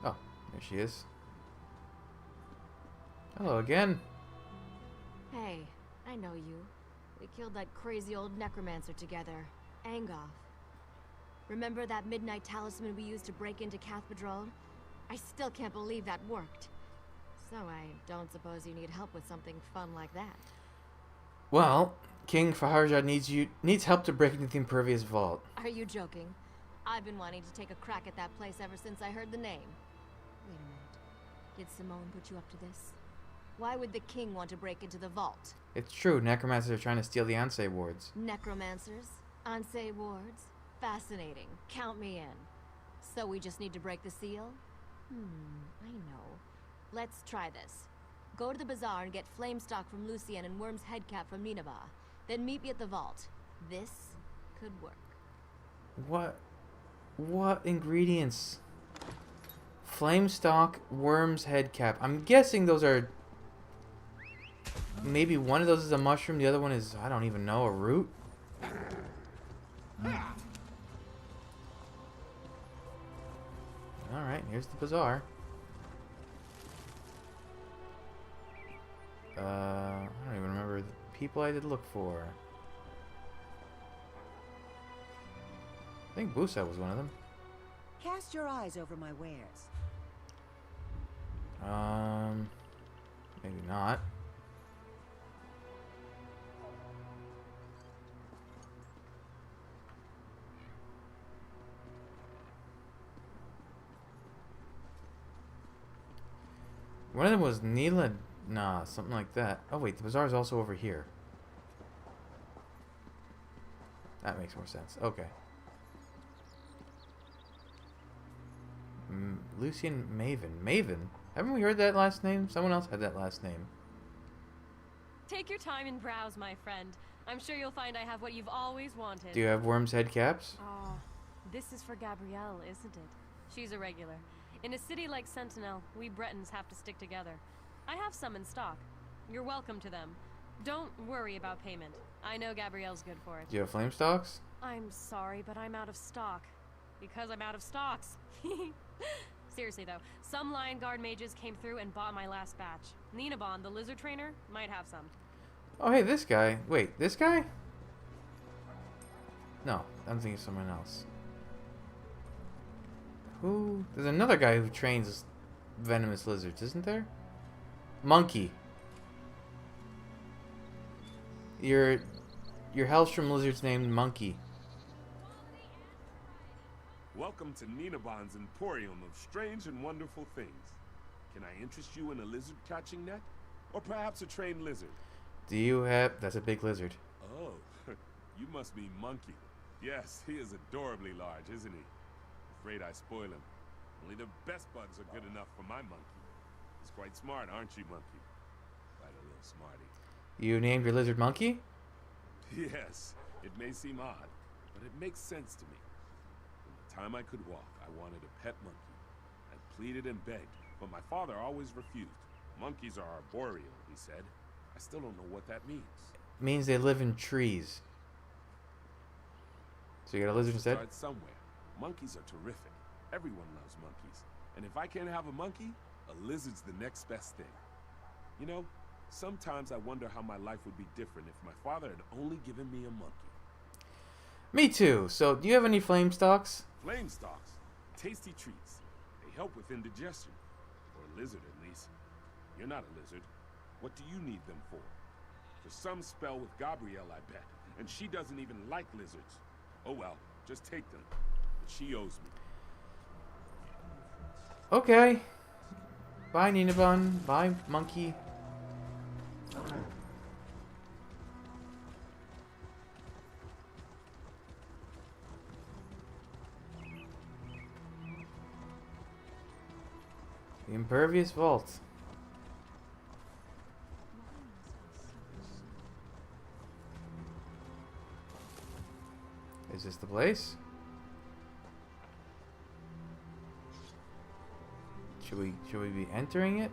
Oh, there she is. Hello again. Hey, I know you. We killed that crazy old necromancer together, Angoth. Remember that midnight talisman we used to break into Cathedral? I still can't believe that worked. So I don't suppose you need help with something fun like that. Well, King Faharjad needs help to break into the impervious vault. Are you joking? I've been wanting to take a crack at that place ever since I heard the name. Did Simone put you up to this? Why would the king want to break into the vault? It's true. Necromancers are trying to steal the Ansei wards. Necromancers? Ansei wards? Fascinating. Count me in. So we just need to break the seal? I know. Let's try this. Go to the bazaar and get flame stock from Lucien and Worm's head cap from Nineveh. Then meet me at the vault. This could work. What ingredients? Flame stock, Worm's head cap. I'm guessing those are... Maybe one of those is a mushroom, the other one is, I don't even know, a root? Alright, here's the bazaar. I don't even remember the people I did look for. I think Busa was one of them. Cast your eyes over my wares. Maybe not. One of them was Neela, nah, something like that. Oh wait, the bazaar is also over here. That makes more sense. Okay. Lucien Maven. Maven? Haven't we heard that last name? Someone else had that last name. Take your time and browse, my friend. I'm sure you'll find I have what you've always wanted. Do you have Worm's head caps? Oh, this is for Gabrielle, isn't it? She's a regular. In a city like Sentinel, we Bretons have to stick together. I have some in stock. You're welcome to them. Don't worry about payment. I know Gabrielle's good for it. Do you have flame stocks? I'm sorry, but I'm out of stock. Because I'm out of stocks. Seriously though, some Lion Guard mages came through and bought my last batch. Ninebon, the lizard trainer, might have some. Oh hey, this guy. Wait, this guy? No, I'm thinking of someone else. Who? There's another guy who trains venomous lizards, isn't there? Monkey. Your Hellstrom lizard's named Monkey. Welcome to Ninebon's Emporium of strange and wonderful things. Can I interest you in a lizard catching net? Or perhaps a trained lizard? Do you have... That's a big lizard. Oh, you must mean Monkey. Yes, he is adorably large, isn't he? Afraid I spoil him. Only the best bugs are good enough for my monkey. He's quite smart, aren't you, Monkey? Quite a little smarty. You named your lizard Monkey? Yes, it may seem odd, but it makes sense to me. From the time I could walk, I wanted a pet monkey. I pleaded and begged, but my father always refused. Monkeys are arboreal, he said. I still don't know what that means. It means they live in trees. So you got a lizard instead? Start somewhere. Monkeys are terrific. Everyone loves monkeys. And if I can't have a monkey, a lizard's the next best thing. You know, sometimes I wonder how my life would be different if my father had only given me a monkey. Me too. So, do you have any flame stocks? Flame stalks. Tasty treats. They help with indigestion. Or a lizard, at least. You're not a lizard. What do you need them for? For some spell with Gabrielle, I bet. And she doesn't even like lizards. Oh well, just take them. But she owes me. Okay. Bye, Ninebon. Bye, Monkey. The Impervious Vault. Is this the place? Should we be entering it?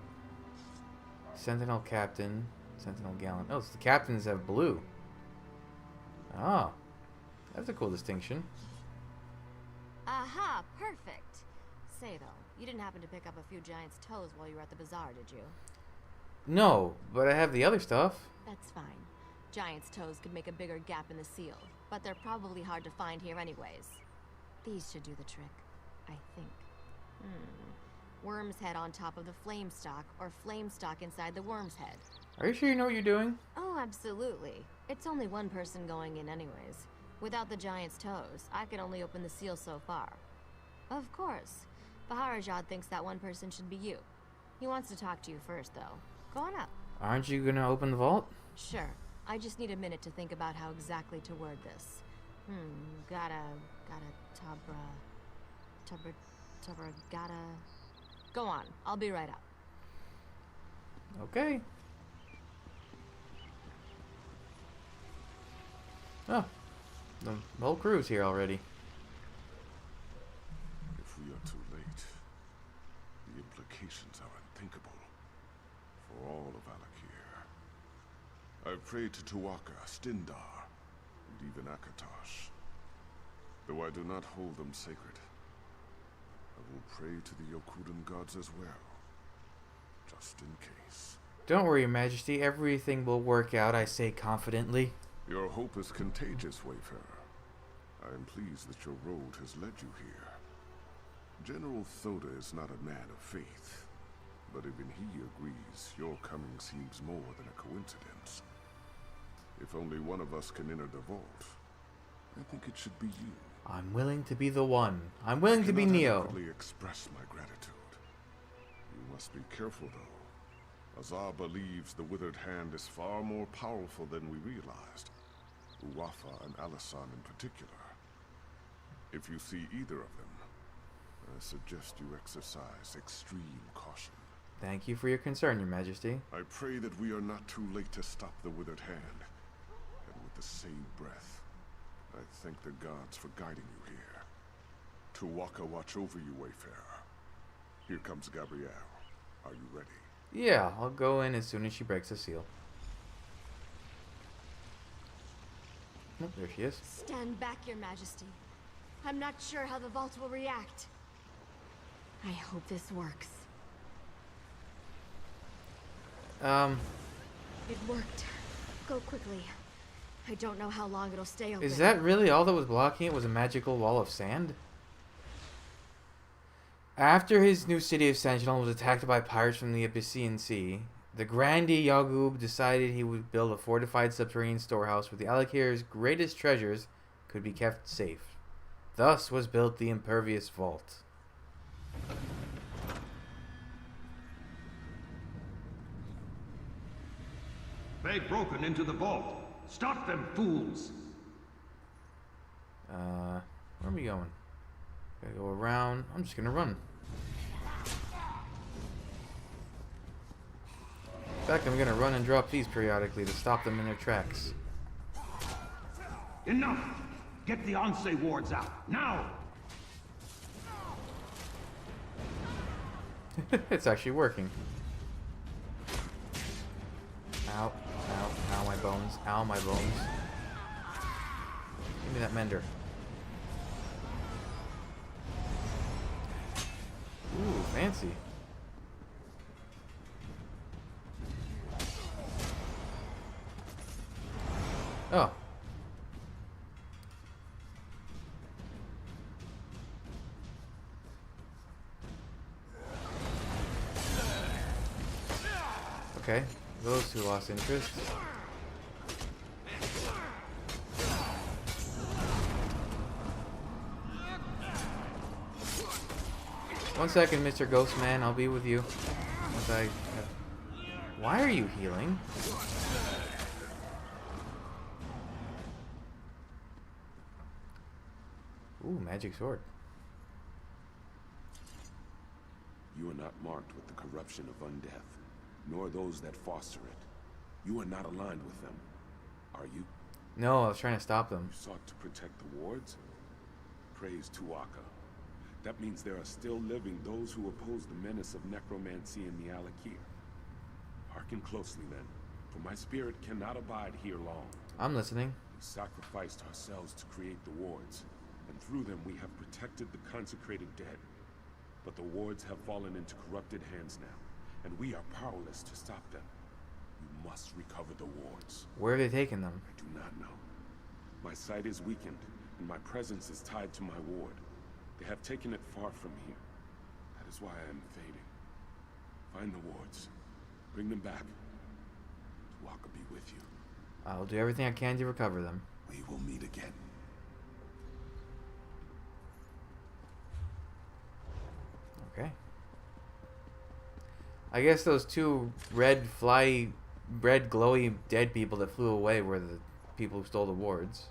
Sentinel Captain, Sentinel Gallant. Oh, so the captains have blue. Ah, that's a cool distinction. Aha, perfect. Say though, you didn't happen to pick up a few giant's toes while you were at the bazaar, did you? No, but I have the other stuff. That's fine. Giant's toes could make a bigger gap in the seal, but they're probably hard to find here anyways. These should do the trick, I think. Worm's head on top of the flame stock, or flame stock inside the worm's head. Are you sure you know what you're doing? Oh, absolutely. It's only one person going in anyways. Without the giant's toes, I can only open the seal so far. Of course. Baharajad thinks that one person should be you. He wants to talk to you first, though. Go on up. Aren't you gonna open the vault? Sure. I just need a minute to think about how exactly to word this. Gotta, gotta... Go on. I'll be right up. Okay. Oh. The whole crew's here already. If we are too late, the implications are unthinkable for all of Alakir. I've prayed to Tuaka, Stindar, and even Akatosh. Though I do not hold them sacred, I will pray to the Yokudan gods as well, just in case. Don't worry, Your Majesty. Everything will work out, I say confidently. Your hope is contagious, Wayfarer. I am pleased that your road has led you here. General Thoda is not a man of faith, but even he agrees your coming seems more than a coincidence. If only one of us can enter the vault, I think it should be you. I'm willing to be the one. I'm willing to be I cannot Neo. adequately express my gratitude. You must be careful, though. Azar believes the Withered Hand is far more powerful than we realized. Uwafa and Alisan in particular. If you see either of them, I suggest you exercise extreme caution. Thank you for your concern, Your Majesty. I pray that we are not too late to stop the Withered Hand. And with the same breath, I thank the gods for guiding you here. Tuwaka watch over you, Wayfarer. Here comes Gabrielle. Are you ready? Yeah, I'll go in as soon as she breaks the seal. Oh, there she is. Stand back, Your Majesty. I'm not sure how the vault will react. I hope this works. It worked. Go quickly. I don't know how long it'll stay open. Is that really all that was blocking it? Was a magical wall of sand? After his new city of Sentinel was attacked by pirates from the Abyssinian Sea, the Grandi Yagub decided he would build a fortified subterranean storehouse where the Alakir's greatest treasures could be kept safe. Thus was built the Impervious Vault. They've broken into the vault. Stop them, fools! Where are we going? Gotta go around. I'm just gonna run. In fact, I'm gonna run and drop these periodically to stop them in their tracks. Enough! Get the Onse wards out, now! It's actually working. Ow, ow, ow my bones, ow my bones. Give me that mender. Ooh, fancy. Oh. Okay, those two lost interest. One second, Mr. Ghostman. I'll be with you. Once I have... Why are you healing? Ooh, magic sword. You are not marked with the corruption of undeath, nor those that foster it. You are not aligned with them, are you? No, I was trying to stop them. You sought to protect the wards? Praise Tuaka. That means there are still living those who oppose the menace of necromancy in the Alakir. Hearken closely then, for my spirit cannot abide here long. I'm listening. We sacrificed ourselves to create the wards, and through them we have protected the consecrated dead. But the wards have fallen into corrupted hands now, and we are powerless to stop them. You must recover the wards. Where have they taken them? I do not know. My sight is weakened, and my presence is tied to my ward. They have taken it far from here. That is why I am fading. Find the wards. Bring them back. Tuaka be with you. I'll do everything I can to recover them. We will meet again. Okay. I guess those two red glowy dead people that flew away were the people who stole the wards.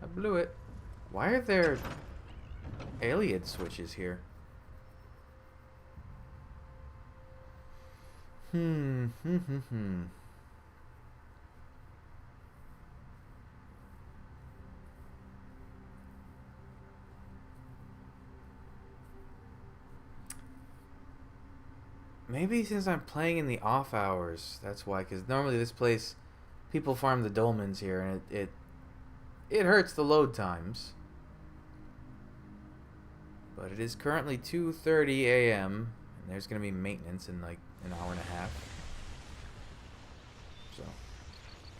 I blew it. Why are there alien switches here? Maybe since I'm playing in the off hours, that's why. Because normally this place, people farm the dolmens here, and it hurts the load times. But it is currently 2:30 a.m. and there's gonna be maintenance in like an hour and a half. So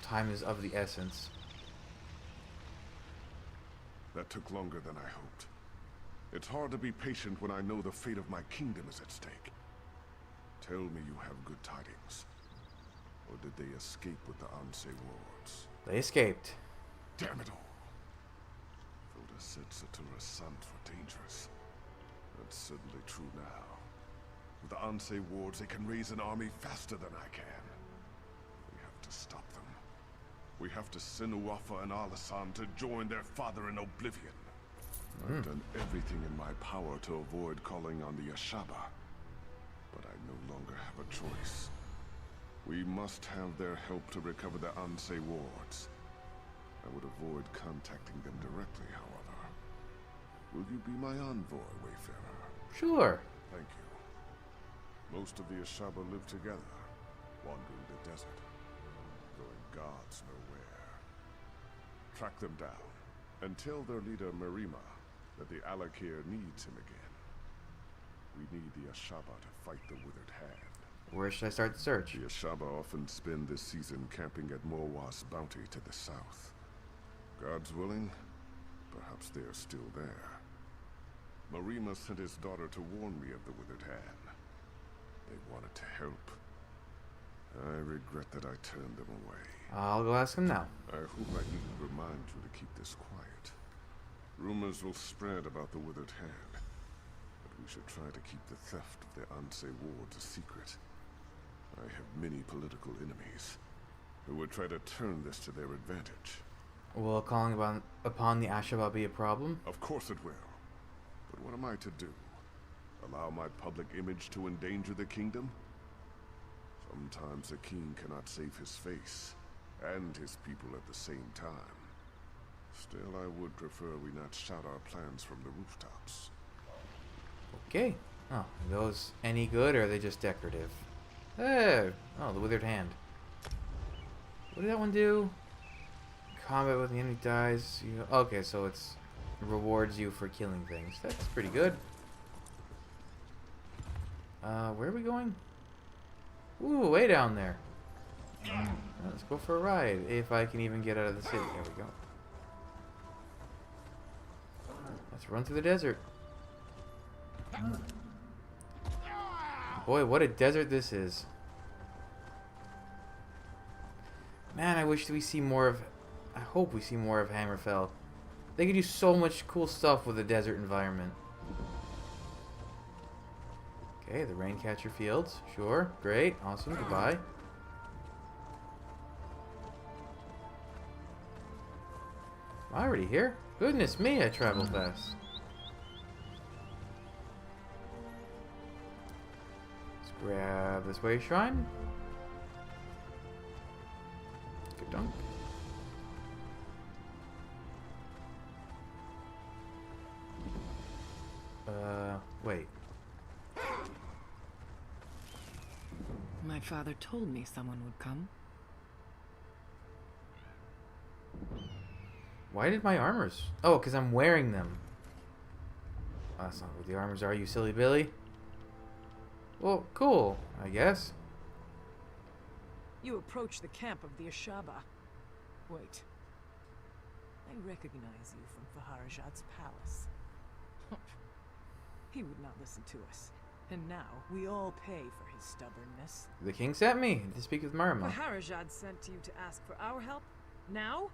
time is of the essence. That took longer than I hoped. It's hard to be patient when I know the fate of my kingdom is at stake. Tell me you have good tidings. Or did they escape with the Anse wards? They escaped. Damn it all. Filda said Satura's sons were dangerous. That's certainly true now. With the Anse wards, they can raise an army faster than I can. We have to stop them. We have to send Uafa and Alasan to join their father in oblivion. I've done everything in my power to avoid calling on the Ashaba. But I no longer have a choice. We must have their help to recover the Anse wards. I would avoid contacting them directly, however. Will you be my envoy, Wayfarer? Sure. Thank you. Most of the Ashaba live together, wandering the desert, going gods know where. Track them down, and tell their leader Marima that the Alakir needs him again. We need the Ashaba to fight the Withered Hand. Where should I start the search? The Ashaba often spend this season camping at Morwa's bounty to the south. God's willing, perhaps they are still there. Marima sent his daughter to warn me of the Withered Hand. They wanted to help. I regret that I turned them away. I'll go ask him now. I hope I needn't remind you to keep this quiet. Rumors will spread about the Withered Hand, but we should try to keep the theft of the Anse wards a secret. I have many political enemies who would try to turn this to their advantage. Will calling upon the Ashaba be a problem? Of course it will. But what am I to do? Allow my public image to endanger the kingdom? Sometimes a king cannot save his face and his people at the same time. Still, I would prefer we not shout our plans from the rooftops. Okay. Oh, are those any good or are they just decorative? Hey! Oh, the Withered Hand. What did that one do? Combat with the enemy dies. Okay, so it's rewards you for killing things. That's pretty good. Where are we going? Ooh, way down there. Let's go for a ride. If I can even get out of the city. There we go. Let's run through the desert. Boy, what a desert this is. Man, I wish we see more of... I hope we see more of Hammerfell. They could do so much cool stuff with a desert environment. Okay, the Raincatcher Fields. Sure, great, awesome, goodbye. Am I already here? Goodness me, I travel fast. Let's grab this way shrine. Good dunk. Wait. My father told me someone would come. Why did my armors... Oh, because I'm wearing them. Oh, that's not what the armors are, you silly Billy. Well, cool, I guess. You approach the camp of the Ashaba. Wait. I recognize you from Faharajad's palace. He would not listen to us. And now, we all pay for his stubbornness. The king sent me to speak with Marima. Faharajad sent you to ask for our help? Now?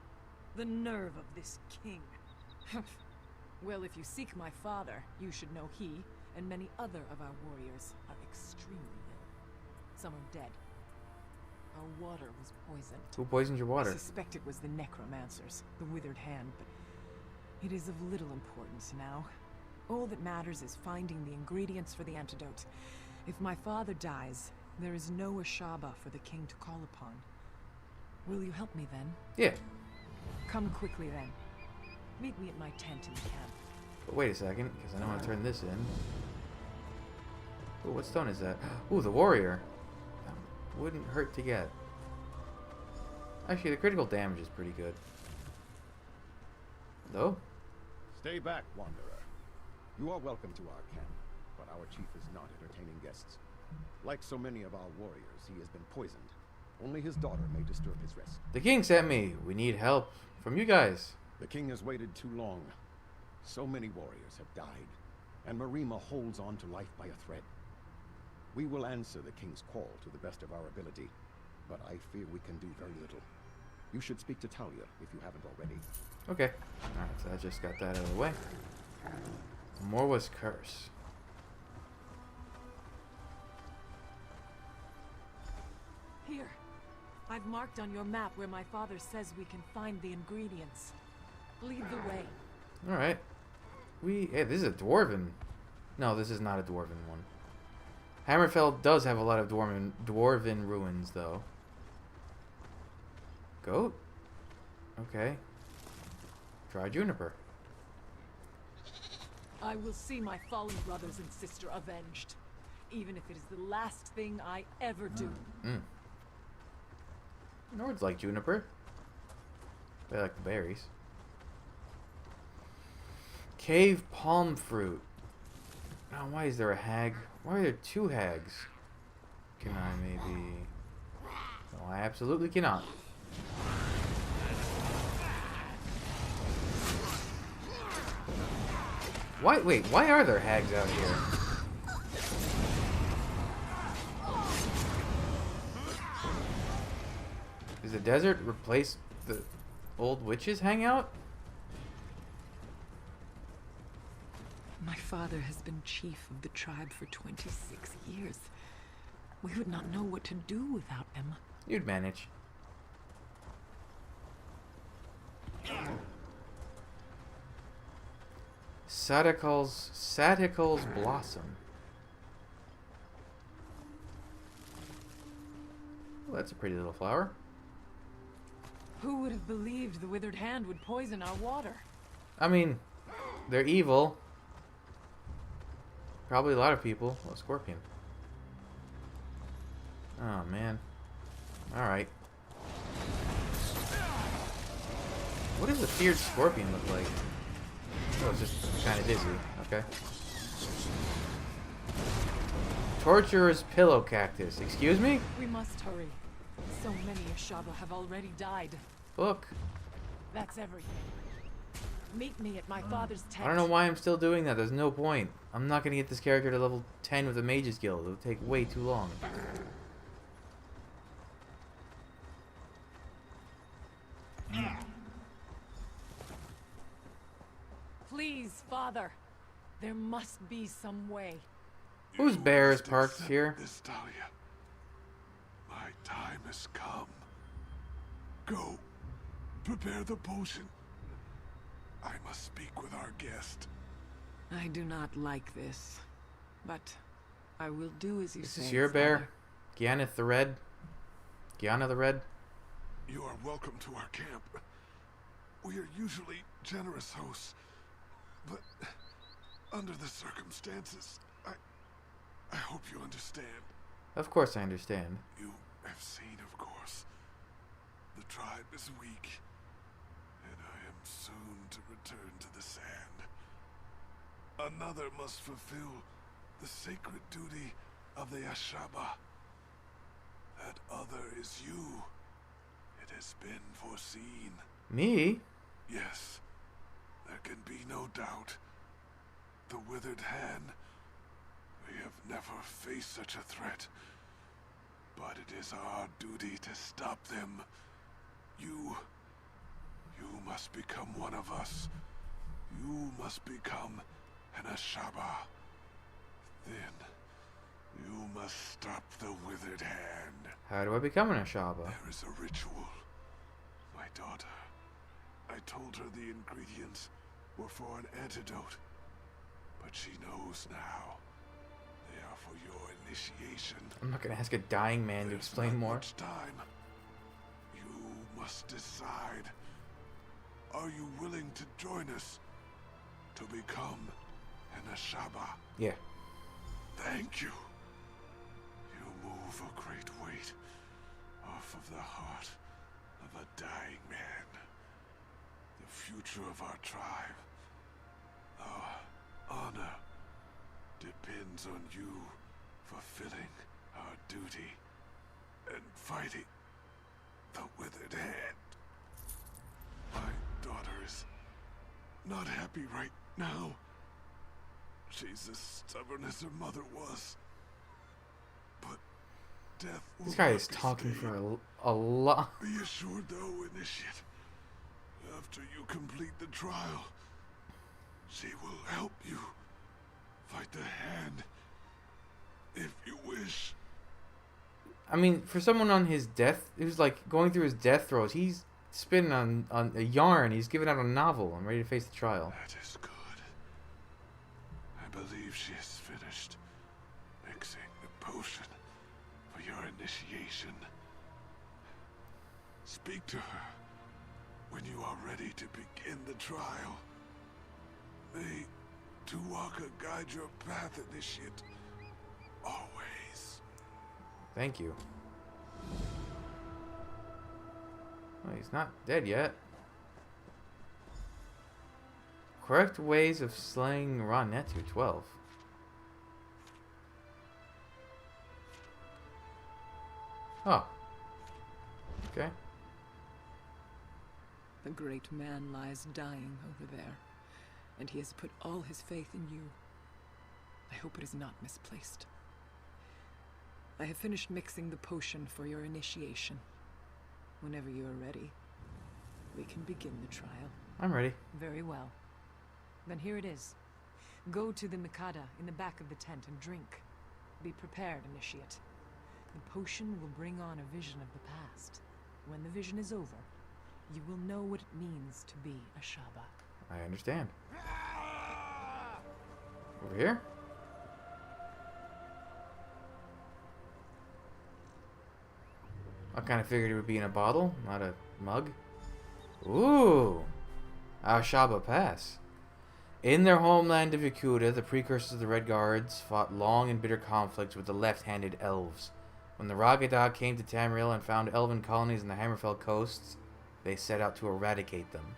The nerve of this king. Well, if you seek my father, you should know he and many other of our warriors are extremely ill. Some are dead. Our water was poisoned. Who poisoned your water? I suspect it was the necromancers, the withered hand, but it is of little importance now. All that matters is finding the ingredients for the antidote. If my father dies, there is no Ashaba for the king to call upon. Will you help me then? Yeah. Come quickly then. Meet me at my tent in the camp. But wait a second, because I know how to turn this in. Ooh, what stone is that? Ooh, the warrior. That wouldn't hurt to get. Actually, the critical damage is pretty good. Hello? Stay back, Wanderer. You are welcome to our camp, but our chief is not entertaining guests. Like so many of our warriors, he has been poisoned. Only his daughter may disturb his rest. The king sent me. We need help from you guys. The king has waited too long. So many warriors have died, and Marima holds on to life by a thread. We will answer the king's call to the best of our ability, but I fear we can do very little. You should speak to Talia if you haven't already. Okay. Alright, so I just got that out of the way. Morwa's curse. Here. I've marked on your map where my father says we can find the ingredients. Lead the way. Alright. Hey, this is a dwarven. No, this is not a dwarven one. Hammerfell does have a lot of dwarven ruins, though. Goat? Okay. Dry juniper. I will see my fallen brothers and sister avenged, even if it is the last thing I ever do. Nords like juniper. They like the berries. Cave palm fruit. Now, why is there a hag? Why are there two hags? Can I maybe... No, I absolutely cannot. Why? Wait, why are there hags out here? Does the desert replace the old witches hangout? My father has been chief of the tribe for 26 years. We would not know what to do without him. You'd manage. Satical's blossom. Well, that's a pretty little flower. Who would have believed the withered hand would poison our water? I mean, they're evil. Probably a lot of people. Oh, scorpion. Oh, man. Alright. What does a feared scorpion look like? Oh, it's just kind of dizzy. Okay. Torturer's pillow cactus. Excuse me? We must hurry. So many Ashaba have already died. Look. That's everything. Meet me at my father's tent. I don't know why I'm still doing that. There's no point. I'm not going to get this character to level 10 with the Mages Guild. It'll take way too long. Please, Father. There must be some way. Whose bear is parked here? Miss Talia. My time has come. Go. Prepare the potion. I must speak with our guest. I do not like this, but I will do as you say. This is your bear? Gyaneth the Red? Gyanna the Red? You are welcome to our camp. We are usually generous hosts, but under the circumstances, I hope you understand. Of course I understand. You have seen, of course. The tribe is weak, and I am soon to return to the sand. Another must fulfill the sacred duty of the Ashaba. That other is you. It has been foreseen. Me? Yes, there can be no doubt. The withered hand. We have never faced such a threat. But it is our duty to stop them. You must become one of us. You must become an Ashaba. Then, you must stop the withered hand. How do I become an Ashaba? There is a ritual. My daughter. I told her the ingredients were for an antidote. But she knows now. They are for your initiation. I'm not gonna ask a dying man to explain more. Much time. You must decide. Are you willing to join us to become an Ashaba? Yeah. Thank you. You move a great weight off of the heart of a dying man. The future of our tribe, our honor, depends on you fulfilling our duty and fighting the withered hand. My daughter is not happy right now. She's as stubborn as her mother was. But death will This guy not is be talking stayed. for a lot. Be assured, though, Initiate, after you complete the trial, she will help you fight the hand, if you wish. I mean, for someone on his death, who's like going through his death throes, he's spinning on a yarn. He's giving out a novel. I'm ready to face the trial. That is good. I believe she is finished mixing the potion for your initiation. Speak to her when you are ready to begin the trial. May Tuwaka guide your path, Initiate. Always. Thank you. Well, he's not dead yet. Correct ways of slaying Ranetu, 12. Oh. Okay. The great man lies dying over there, and he has put all his faith in you. I hope it is not misplaced. I have finished mixing the potion for your initiation. Whenever you are ready, we can begin the trial. I'm ready. Very well. Then here it is. Go to the Mikada in the back of the tent and drink. Be prepared, Initiate. The potion will bring on a vision of the past. When the vision is over, you will know what it means to be a Shaba. I understand. Over here? I kind of figured it would be in a bottle, not a mug. Ooh! Ashaba Pass. In their homeland of Yakuta, the precursors of the Red Guards fought long and bitter conflicts with the left-handed elves. When the Ragadag came to Tamriel and found elven colonies in the Hammerfell coasts, they set out to eradicate them.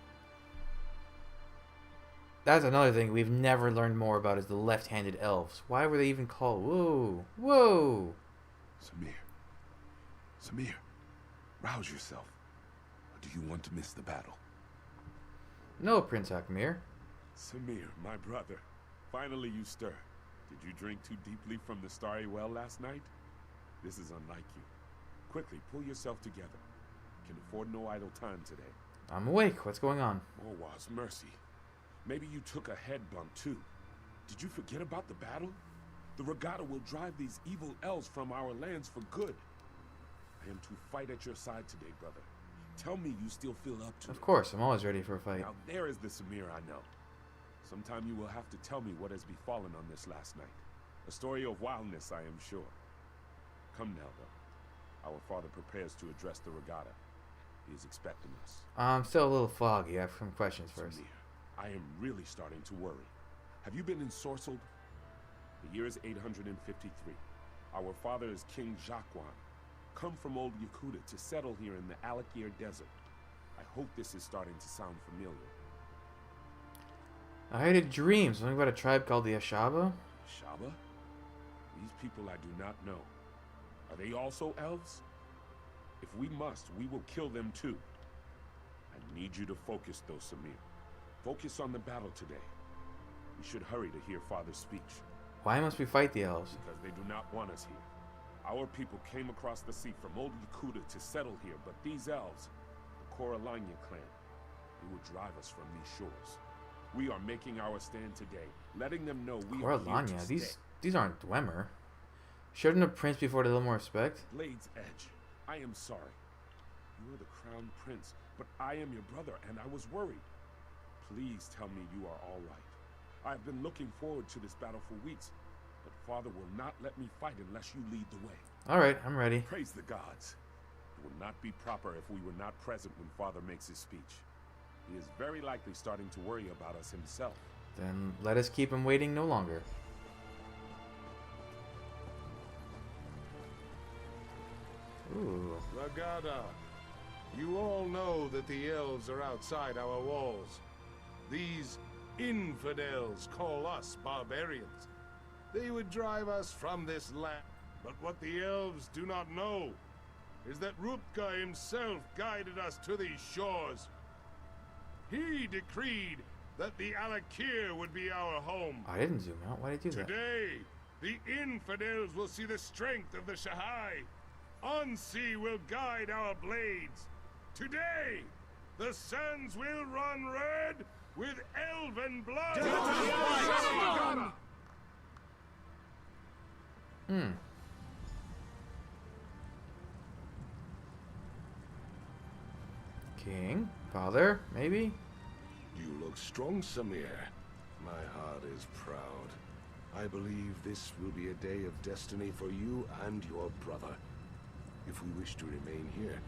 That's another thing we've never learned more about is the left-handed elves. Why were they even called? Whoa! Whoa! Samir, rouse yourself. Or do you want to miss the battle? No, Prince Akmir. Samir, my brother. Finally you stir. Did you drink too deeply from the starry well last night? This is unlike you. Quickly, pull yourself together. Can afford no idle time today. I'm awake. What's going on? Morwaz, mercy. Maybe you took a head bump too. Did you forget about the battle? The regatta will drive these evil elves from our lands for good. I am to fight at your side today, brother. Tell me you still feel up to it. Of course, I'm always ready for a fight. Now there is the Samir I know. Sometime you will have to tell me what has befallen on this last night. A story of wildness, I am sure. Come now, though. Our father prepares to address the regatta. He is expecting us. I'm still a little foggy. I have some questions first. Samir, I am really starting to worry. Have you been ensorcelled? The year is 853. Our father is King Jacquan, come from old Yakuta to settle here in the Alakir Desert. I hope this is starting to sound familiar. I had a dream. Something about a tribe called the Ashaba? Ashaba? These people I do not know. Are they also elves? If we must, we will kill them too. I need you to focus though, Samir. Focus on the battle today. We should hurry to hear Father's speech. Why must we fight the elves? Because they do not want us here. Our people came across the sea from old Yakuta to settle here, but these elves, the Koralanya clan, they will drive us from these shores. We are making our stand today, letting them know we are here to Coralania, stay. these aren't Dwemer. Shouldn't a prince be afforded a little more respect? Blade's Edge, I am sorry. You are the crown prince, but I am your brother, and I was worried. Please tell me you are all right. I've been looking forward to this battle for weeks, but Father will not let me fight unless you lead the way. Alright, I'm ready. Praise the gods. It would not be proper if we were not present when Father makes his speech. He is very likely starting to worry about us himself. Then let us keep him waiting no longer. Ooh. Lagada, you all know that the elves are outside our walls. These infidels call us barbarians. They would drive us from this land. But what the elves do not know is that Rupka himself guided us to these shores. He decreed that the Alakir would be our home. I didn't zoom out. Why did I do that? Today, the infidels will see the strength of the Shahai. Ansi will guide our blades. Today, the sands will run red with elven blood. King? Father? Maybe? You look strong, Samir. My heart is proud. I believe this will be a day of destiny for you and your brother. If we wish to remain here,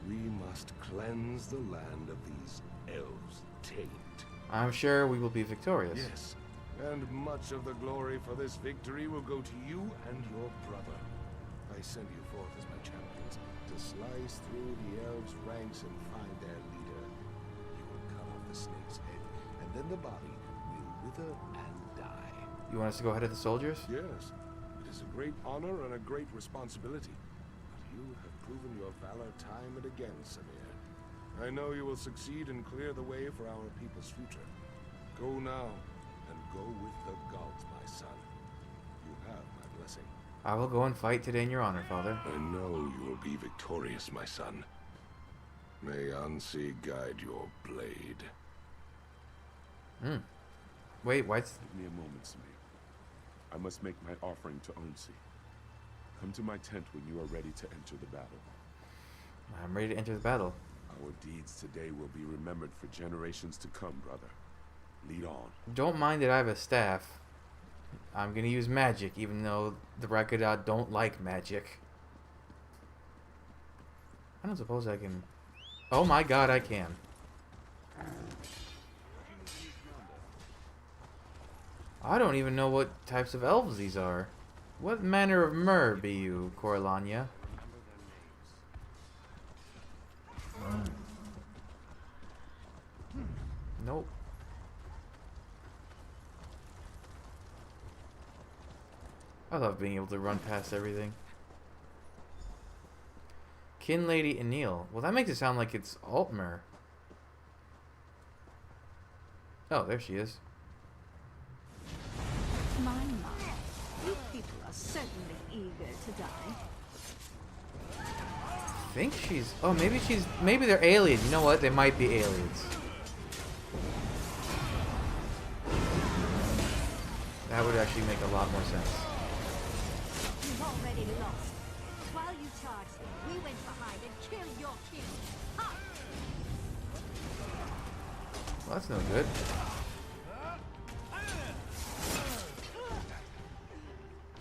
we must cleanse the land of these elves' taint. I'm sure we will be victorious. Yes, and much of the glory for this victory will go to you and your brother. I send you forth as my champions to slice through the elves' ranks and find their leader. You will cut off the snake's head, and then the body will wither and die. You want us to go ahead of the soldiers? Yes, it is a great honor and a great responsibility. But you have proven your valor time and again, Samir. I know you will succeed and clear the way for our people's future. Go now, and go with the gods, my son. You have my blessing. I will go and fight today in your honor, Father. I know you will be victorious, my son. May Ansi guide your blade. Wait, what's... Give me a moment, Samir. I must make my offering to Ansi. Come to my tent when you are ready to enter the battle. I'm ready to enter the battle. Our deeds today will be remembered for generations to come, brother. Lead on. Don't mind that I have a staff. I'm gonna use magic, even though the Rakada don't like magic. I don't suppose I can... Oh my god, I can. I don't even know what types of elves these are. What manner of mer be you, Coralania? Nope. I love being able to run past everything. Kin Lady Anil. Well, that makes it sound like it's Altmer. Oh, there she is. My, you people are certainly eager to die. I think she's... Oh, maybe they're aliens. You know what? They might be aliens. That would actually make a lot more sense. You've already lost. While you charged, we went behind and killed your king. Ha! Well, that's no good.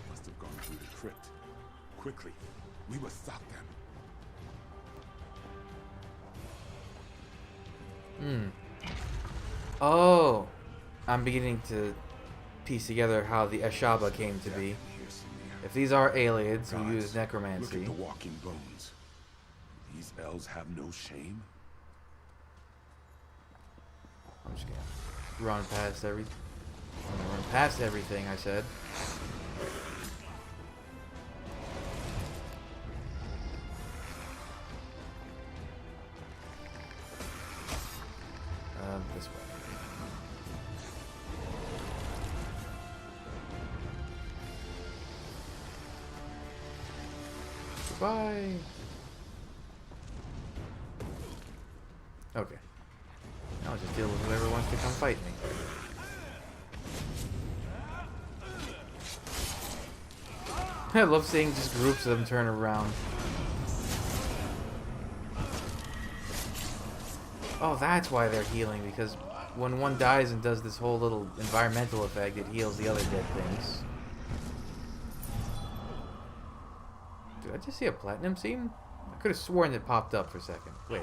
Must have gone through the crypt. Quickly, we must stop them. Oh, I'm beginning to piece together how the Ashaba came to be. If these are aliens who use necromancy. Look at the walking bones. These elves have no shame. I'm just gonna run past everything I said. This way. Goodbye. Okay. Now I'll just deal with whoever wants to come fight me. I love seeing just groups of them turn around. Oh, that's why they're healing, because when one dies and does this whole little environmental effect, it heals the other dead things. Did I just see a platinum seam? I could have sworn it popped up for a second. Wait.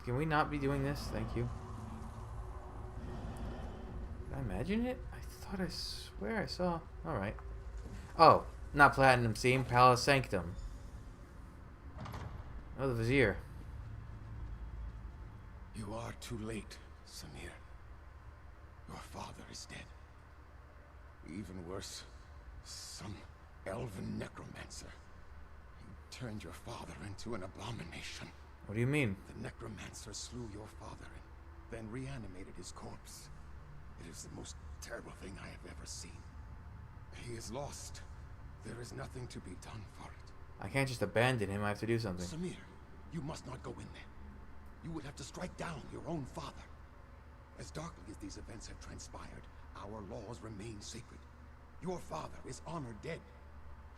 Can we not be doing this? Thank you. Did I imagine it? I swear I saw... Alright. Oh, not platinum seam, Palace Sanctum. Oh, the Vizier. You are too late, Samir. Your father is dead. Even worse, some elven necromancer. He turned your father into an abomination. What do you mean? The necromancer slew your father and then reanimated his corpse. It is the most terrible thing I have ever seen. He is lost. There is nothing to be done for it. I can't just abandon him. I have to do something. Samir, you must not go in there. You would have to strike down your own father. As darkly as these events have transpired, our laws remain sacred. Your father is honored dead.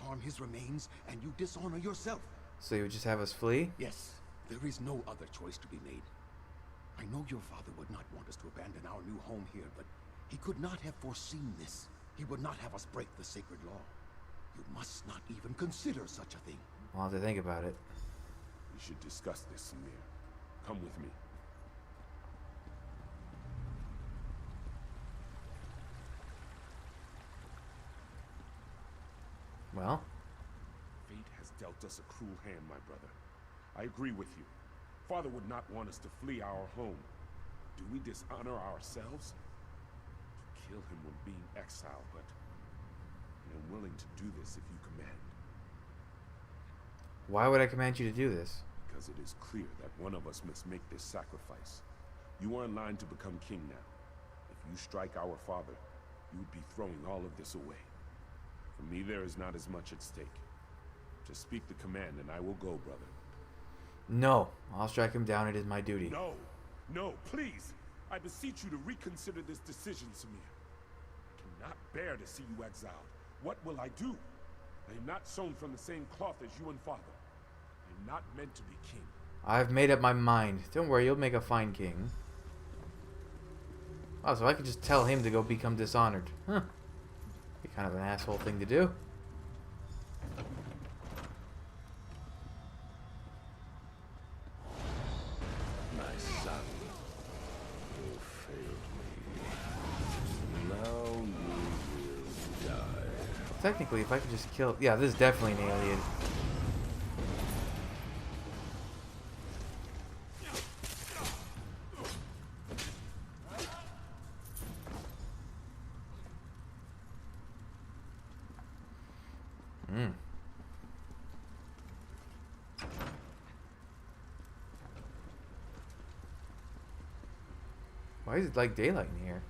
Harm his remains, and you dishonor yourself. So you would just have us flee? Yes, there is no other choice to be made. I know your father would not want us to abandon our new home here, but he could not have foreseen this. He would not have us break the sacred law. You must not even consider such a thing. I'll have to think about it. We should discuss this, Samir. Come with me. Well? Fate has dealt us a cruel hand, my brother. I agree with you. Father would not want us to flee our home. Do we dishonor ourselves? To kill him when being exiled, but I am willing to do this if you command. Why would I command you to do this? Because it is clear that one of us must make this sacrifice. You are in line to become king now. If you strike our father, you would be throwing all of this away. For me, there is not as much at stake. Just speak the command and I will go, brother. No. I'll strike him down. It is my duty. No. No, please. I beseech you to reconsider this decision, Samir. I cannot bear to see you exiled. What will I do? I am not sewn from the same cloth as you and father. I am not meant to be king. I've made up my mind. Don't worry, you'll make a fine king. Oh, so I could just tell him to go become dishonored. Huh. Be kind of an asshole thing to do. My son, you failed me. Now you will die. Technically, if I could just kill... Yeah, this is definitely an alien. Why is it like daylight in here?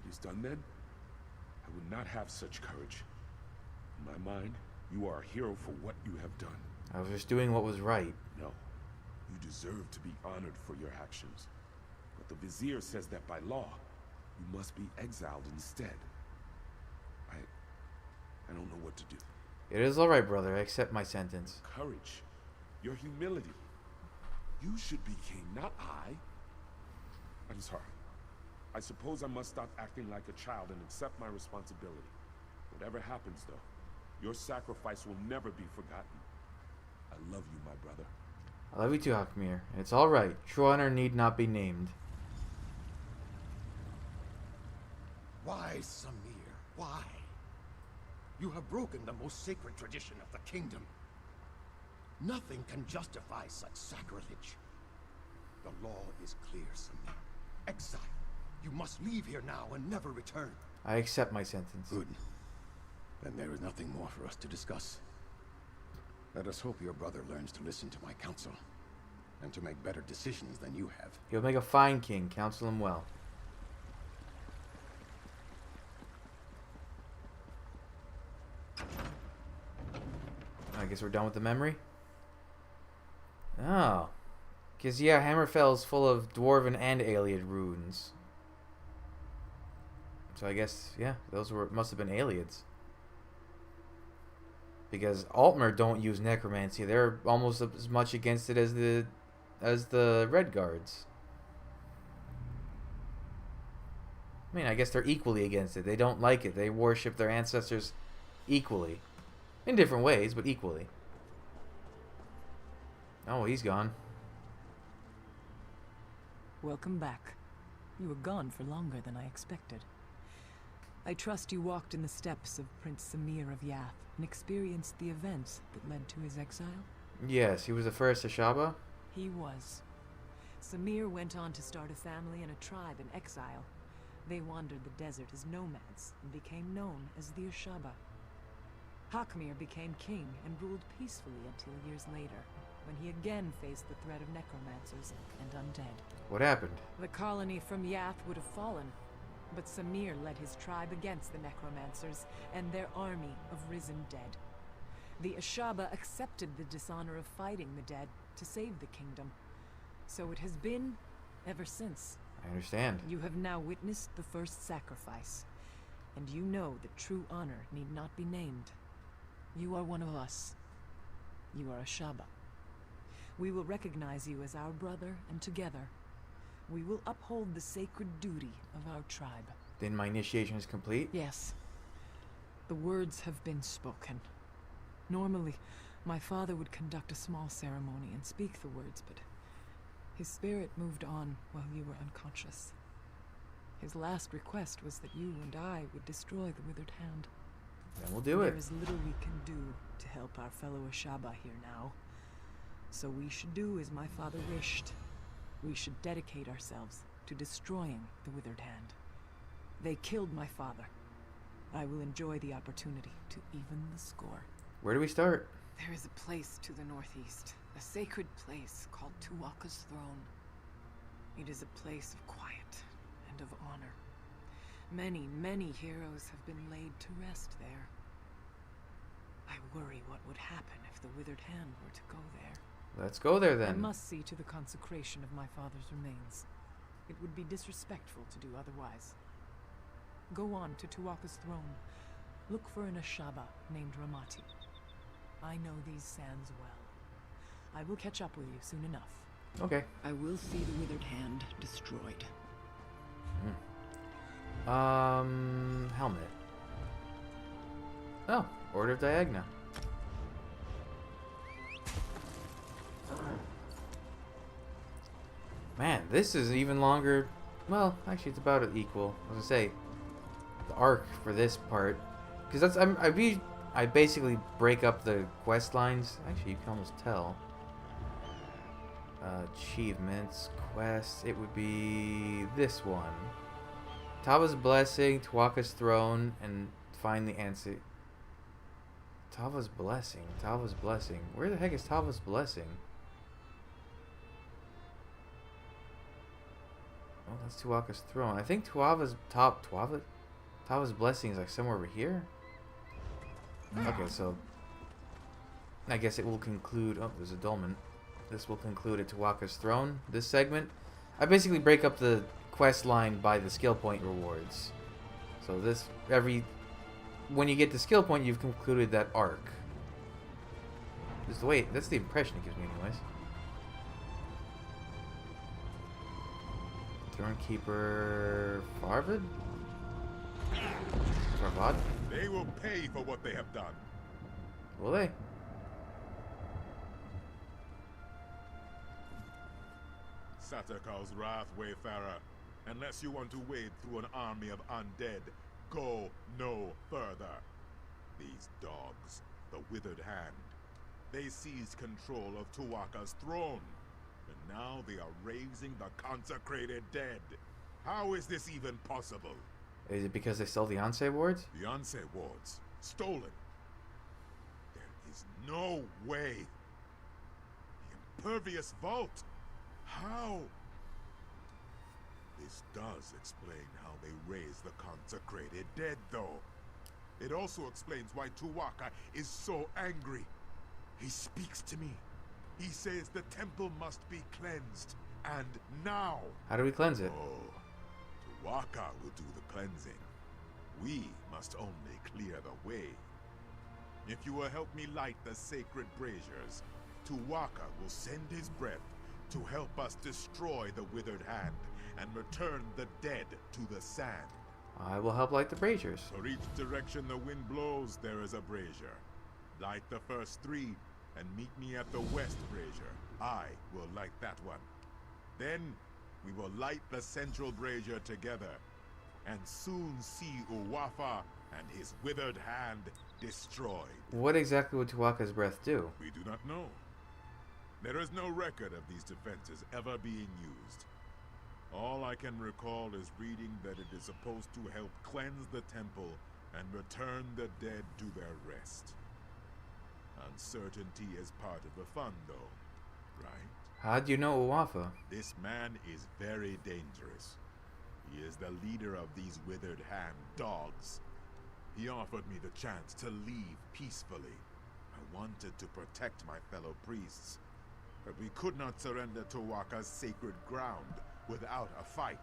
It is done then? I would not have such courage. In my mind, you are a hero for what you have done. I was just doing what was right. No. You deserve to be honored for your actions. But the Vizier says that by law, you must be exiled instead. I don't know what to do. It is alright, brother. I accept my sentence. Courage. Your humility. You should be king, not I. I'm sorry. I suppose I must stop acting like a child and accept my responsibility. Whatever happens, though, your sacrifice will never be forgotten. I love you, my brother. I love you too, Hakmir. And it's alright. True honor need not be named. Why, Samir? Why? You have broken the most sacred tradition of the kingdom. Nothing can justify such sacrilege. The law is clear, Samir. Exile. You must leave here now and never return. I accept my sentence. Good. Then there is nothing more for us to discuss. Let us hope your brother learns to listen to my counsel, and to make better decisions than you have. He'll make a fine king. Counsel him well. I guess we're done with the memory? Oh. Because, yeah, Hammerfell's full of dwarven and alien runes. So I guess, yeah, those must have been aliens. Because Altmer don't use necromancy. They're almost as much against it as the Red Guards. I mean, I guess they're equally against it. They don't like it. They worship their ancestors equally. In different ways, but equally. Oh, he's gone. Welcome back. You were gone for longer than I expected. I trust you walked in the steps of Prince Samir of Yath and experienced the events that led to his exile? Yes, he was the first Ashaba. He was. Samir went on to start a family and a tribe in exile. They wandered the desert as nomads and became known as the Ashaba. Hakmir became king and ruled peacefully until years later, when he again faced the threat of necromancers and undead. What happened? The colony from Yath would have fallen, but Samir led his tribe against the necromancers and their army of risen dead. The Ashaba accepted the dishonor of fighting the dead to save the kingdom. So it has been ever since. I understand. You have now witnessed the first sacrifice, and you know that true honor need not be named. You are one of us. You are Ashaba. We will recognize you as our brother, and together, we will uphold the sacred duty of our tribe. Then my initiation is complete? Yes. The words have been spoken. Normally, my father would conduct a small ceremony and speak the words, but his spirit moved on while you were unconscious. His last request was that you and I would destroy the Withered Hand. Then we'll do it. There is little we can do to help our fellow Ashaba here now. So we should do as my father wished. We should dedicate ourselves to destroying the Withered Hand. They killed my father. I will enjoy the opportunity to even the score. Where do we start? There is a place to the northeast, a sacred place called Tuwaka's Throne. It is a place of quiet and of honor. Many, many heroes have been laid to rest there. I worry what would happen if the Withered Hand were to go there. Let's go there then. I must see to the consecration of my father's remains. It would be disrespectful to do otherwise. Go on to Tuwaka's Throne. Look for an Ashaba named Ramati. I know these sands well. I will catch up with you soon enough. Okay. I will see the Withered Hand destroyed. Helmet. Oh, Order of Diagna. Man, this is even longer. Well, actually, it's about equal. I was gonna say the arc for this part, because that's I basically break up the quest lines. Actually, you can almost tell. Achievements, quests. It would be this one. Tava's Blessing, Tuwaka's Throne, and find the answer. Tava's Blessing. Tava's Blessing. Where the heck is Tava's Blessing? Oh, that's Tuwaka's Throne. I think Tava's Blessing is like somewhere over here. Okay, so I guess it will conclude. Oh, there's a dolmen. This will conclude at Tuwaka's Throne. This segment, I basically break up the quest line by the skill point rewards. So this when you get the skill point, you've concluded that arc. That's the impression it gives me, anyways. Thronekeeper Farvad? Farvad? They will pay for what they have done. Will they? Satakar's wrath, Wayfarer. Unless you want to wade through an army of undead, go no further. These dogs, the Withered Hand, they seized control of Tuwaka's throne. And now they are raising the consecrated dead. How is this even possible? Is it because they stole the Ansei wards? The Ansei wards. Stolen. There is no way. The Impervious Vault. How? This does explain how they raise the consecrated dead, though. It also explains why Tuwaka is so angry. He speaks to me. He says the temple must be cleansed, and now. How do we cleanse it? Oh, Tuwaka will do the cleansing. We must only clear the way. If you will help me light the sacred braziers, Tuwaka will send his breath to help us destroy the withered hand and return the dead to the sand. I will help light the braziers. For each direction the wind blows, there is a brazier. Light the first 3 and meet me at the west brazier. I will light that one. Then we will light the central brazier together and soon see Uwafa and his withered hand destroyed. What exactly would Tuwaka's breath do? We do not know. There is no record of these defenses ever being used. All I can recall is reading that it is supposed to help cleanse the temple and return the dead to their rest. Uncertainty is part of the fun, though, right? How do you know Uwafa? This man is very dangerous. He is the leader of these withered hand dogs. He offered me the chance to leave peacefully. I wanted to protect my fellow priests, but we could not surrender Tuwaka's sacred ground without a fight.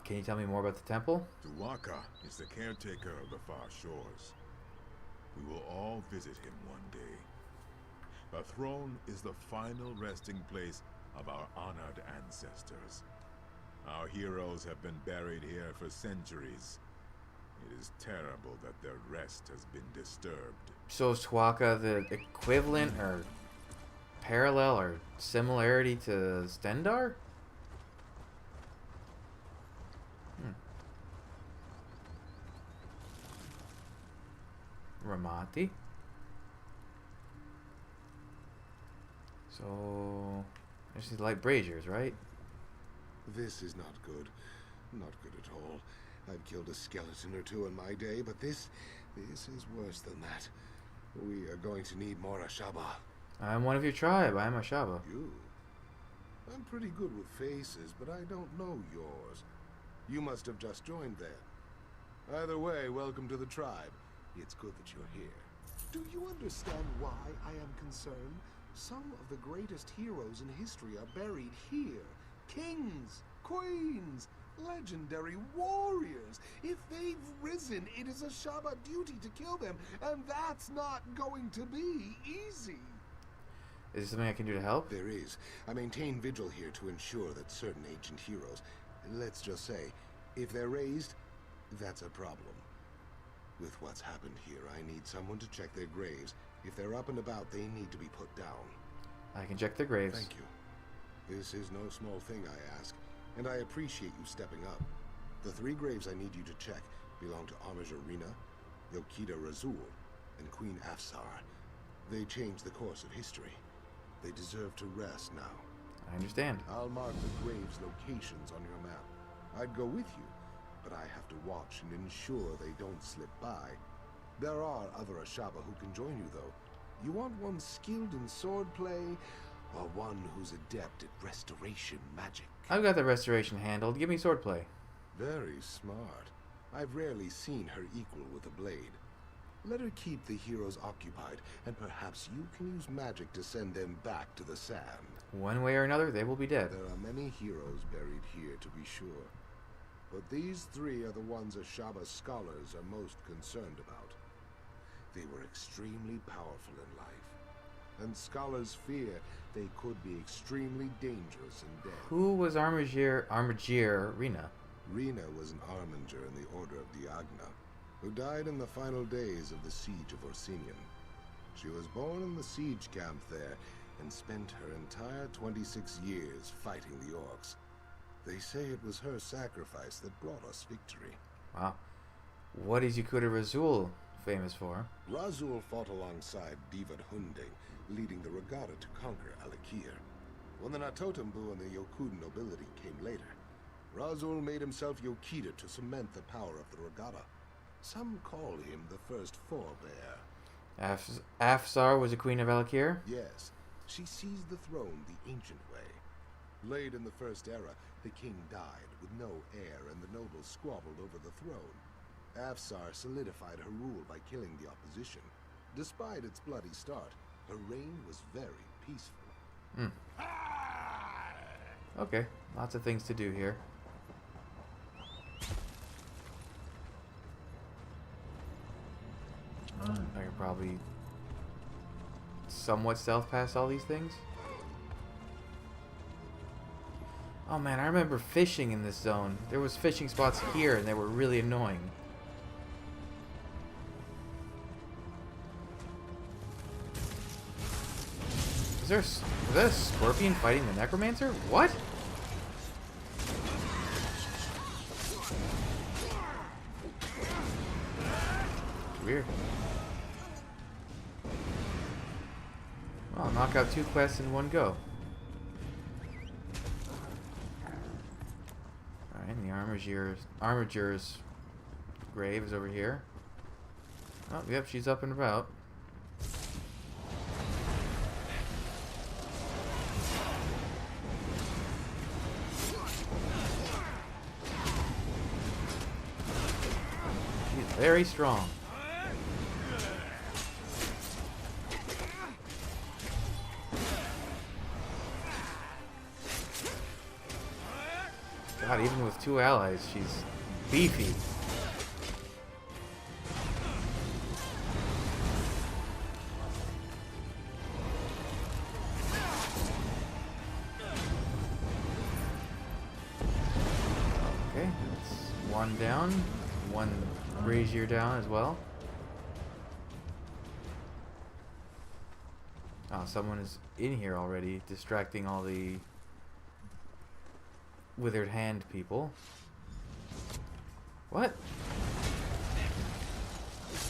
Can you tell me more about the temple? Tuwaka is the caretaker of the far shores. We will all visit him one day. The throne is the final resting place of our honored ancestors. Our heroes have been buried here for centuries. It is terrible that their rest has been disturbed. So is Tuwaka the equivalent or parallel or similarity to Stendar? Ramati. So there's these light braziers, right? This is not good. Not good at all. I've killed a skeleton or 2 in my day, but this is worse than that. We are going to need more Ashaba. I'm one of your tribe. I am Ashaba. You? I'm pretty good with faces, but I don't know yours. You must have just joined then. Either way, welcome to the tribe. It's good that you're here. Do you understand why I am concerned? Some of the greatest heroes in history are buried here. Kings, queens, legendary warriors. If they've risen, it is Ashaba duty to kill them, and that's not going to be easy. Is there something I can do to help? There is. I maintain vigil here to ensure that certain ancient heroes, let's just say, if they're raised, that's a problem. With what's happened here, I need someone to check their graves. If they're up and about, they need to be put down. I can check their graves. Thank you. This is no small thing, I ask, and I appreciate you stepping up. The 3 graves I need you to check belong to Armiger Rina, Yokida Razul, and Queen Afsar. They changed the course of history. They deserve to rest now. I understand. I'll mark the graves' locations on your map. I'd go with you, but I have to watch and ensure they don't slip by. There are other Ashaba who can join you, though. You want one skilled in swordplay, or one who's adept at restoration magic? I've got the restoration handled. Give me swordplay. Very smart. I've rarely seen her equal with a blade. Let her keep the heroes occupied, and perhaps you can use magic to send them back to the sand. One way or another, they will be dead. There are many heroes buried here, to be sure. But these 3 are the ones Ashaba scholars are most concerned about. They were extremely powerful in life, and scholars fear they could be extremely dangerous in death. Who was Armiger Rina? Rina was an Armiger in the Order of Diagna, who died in the final days of the Siege of Orsinium. She was born in the siege camp there, and spent her entire 26 years fighting the orcs. They say it was her sacrifice that brought us victory. Wow. What is Yokida Razul famous for? Razul fought alongside Divad Hunding, leading the regatta to conquer Alakir. When the Natotambu and the Yokud nobility came later, Razul made himself Yokida to cement the power of the regatta. Some call him the first forebear. Afsar was a queen of Alakir? Yes. She seized the throne the ancient way. Late in the First Era, the king died with no heir, and the nobles squabbled over the throne. Afsar solidified her rule by killing the opposition. Despite its bloody start, her reign was very peaceful. Hmm. Okay, lots of things to do here. I could probably somewhat stealth past all these things. Oh man, I remember fishing in this zone. There was fishing spots here and they were really annoying. Was that a scorpion fighting the necromancer? What? Weird. Well, knock out 2 quests in one go. Alright, and the armageur's grave is over here. Oh, yep, she's up and about. She's very strong. God, even with 2 allies, she's beefy. Okay, that's 1 down. 1 brazier down as well. Oh, someone is in here already, distracting all the withered hand people. What?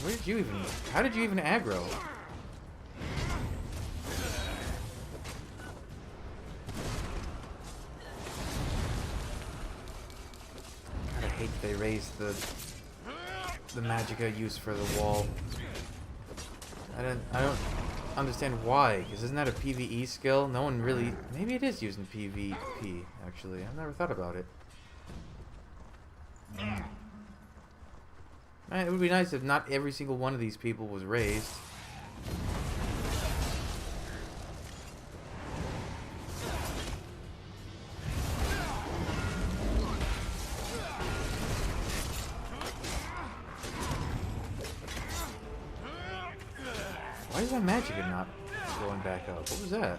Where did you even... How did you even aggro? God, I hate that they raised the magicka use for the wall. I don't understand why, because isn't that a PvE skill? No one really... Maybe it is using PvP, actually. I've never thought about it. It would be nice if not every single one of these people was raised. Why is my magic not going back up? What was that?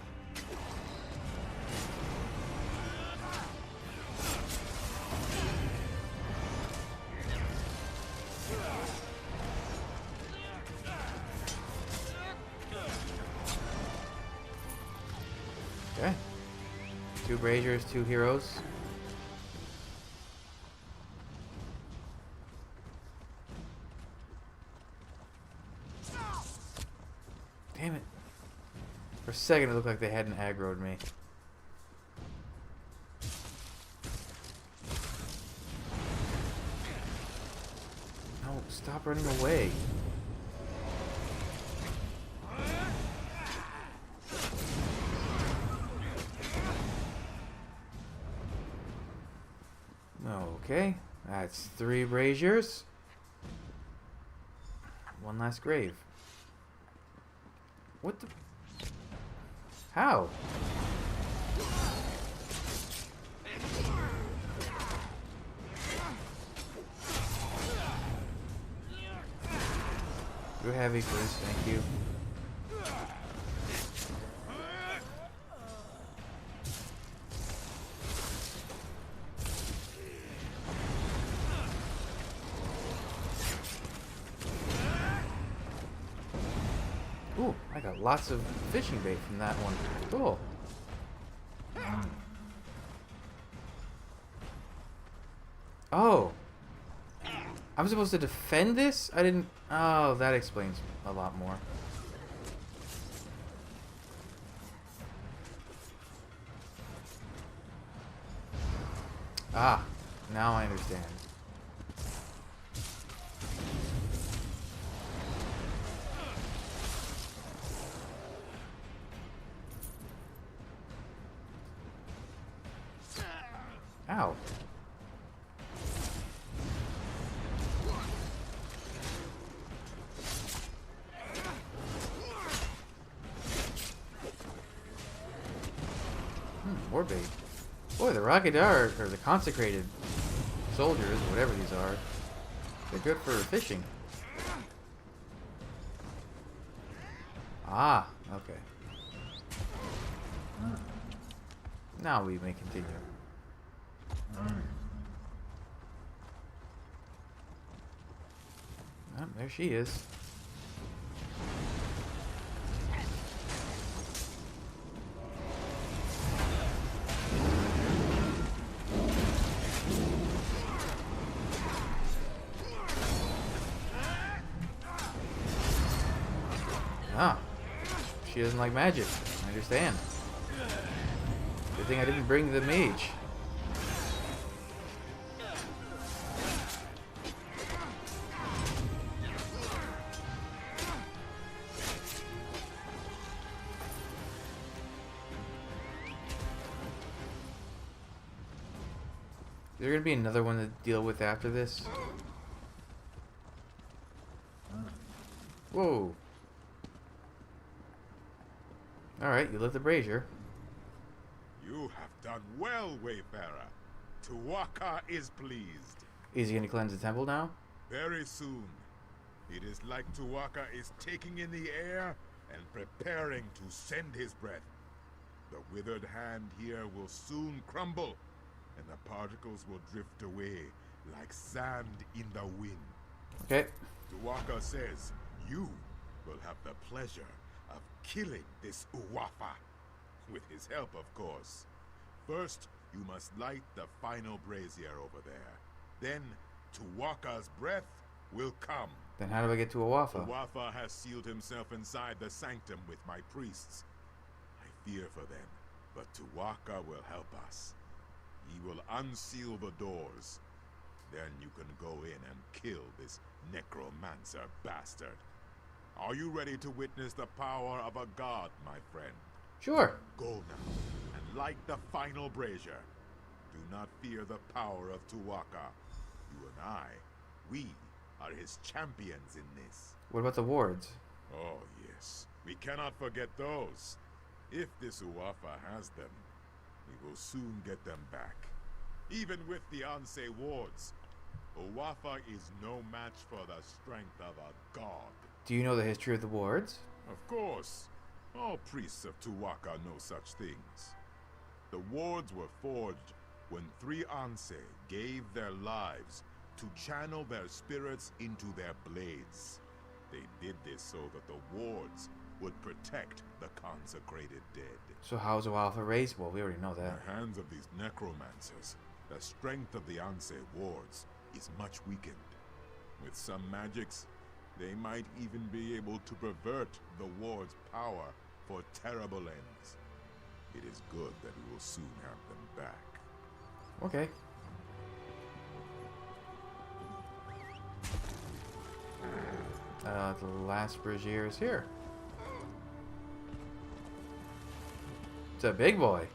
Okay. 2 braziers, 2 heroes. Damn it. For a second it looked like they hadn't aggroed me. No, stop running away. Okay, that's 3 braziers. 1 last grave. What the... How? Go heavy, please. Thank you. Ooh, I got lots of fishing bait from that one. Cool. Oh. I'm supposed to defend this? I didn't... Oh, that explains a lot more. Ah, now I understand. Ow. More bait. Boy, the Rakadar, or the consecrated soldiers, whatever these are, they're good for fishing. Ah, okay. Now we may continue. Oh, there she is. Ah, she doesn't like magic. I understand. Good thing I didn't bring the mage. Is there gonna be another one to deal with after this? Whoa. Alright, you lit the brazier. You have done well, Wayfarer. Tuwaka is pleased. Is he gonna cleanse the temple now? Very soon. It is like Tuwaka is taking in the air and preparing to send his breath. The withered hand here will soon crumble, and the particles will drift away like sand in the wind. Okay. Tuwaka says you will have the pleasure of killing this Uwafa. With his help, of course. First, you must light the final brazier over there. Then, Tuwaka's breath will come. Then how do I get to Awafa? Tuwafa has sealed himself inside the sanctum with my priests. I fear for them, but Tuwaka will help us. He will unseal the doors. Then you can go in and kill this necromancer bastard. Are you ready to witness the power of a god, my friend? Sure. Go now and light the final brazier. Do not fear the power of Tuwaka. You and I, we are his champions in this. What about the wards? Oh, yes. We cannot forget those. If this Uwafa has them, we will soon get them back. Even with the Anse wards, Uwafa is no match for the strength of a god. Do you know the history of the wards? Of course. All priests of Tuwaka know such things. The wards were forged when 3 Anse gave their lives to channel their spirits into their blades. They did this so that the wards would protect the consecrated dead. So how's Awafa raised? Well, we already know In that. the hands of these necromancers, the strength of the Anse wards is much weakened. With some magics, they might even be able to pervert the ward's power for terrible ends. It is good that we will soon have them back. Okay. The last brazier is here. It's a big boy.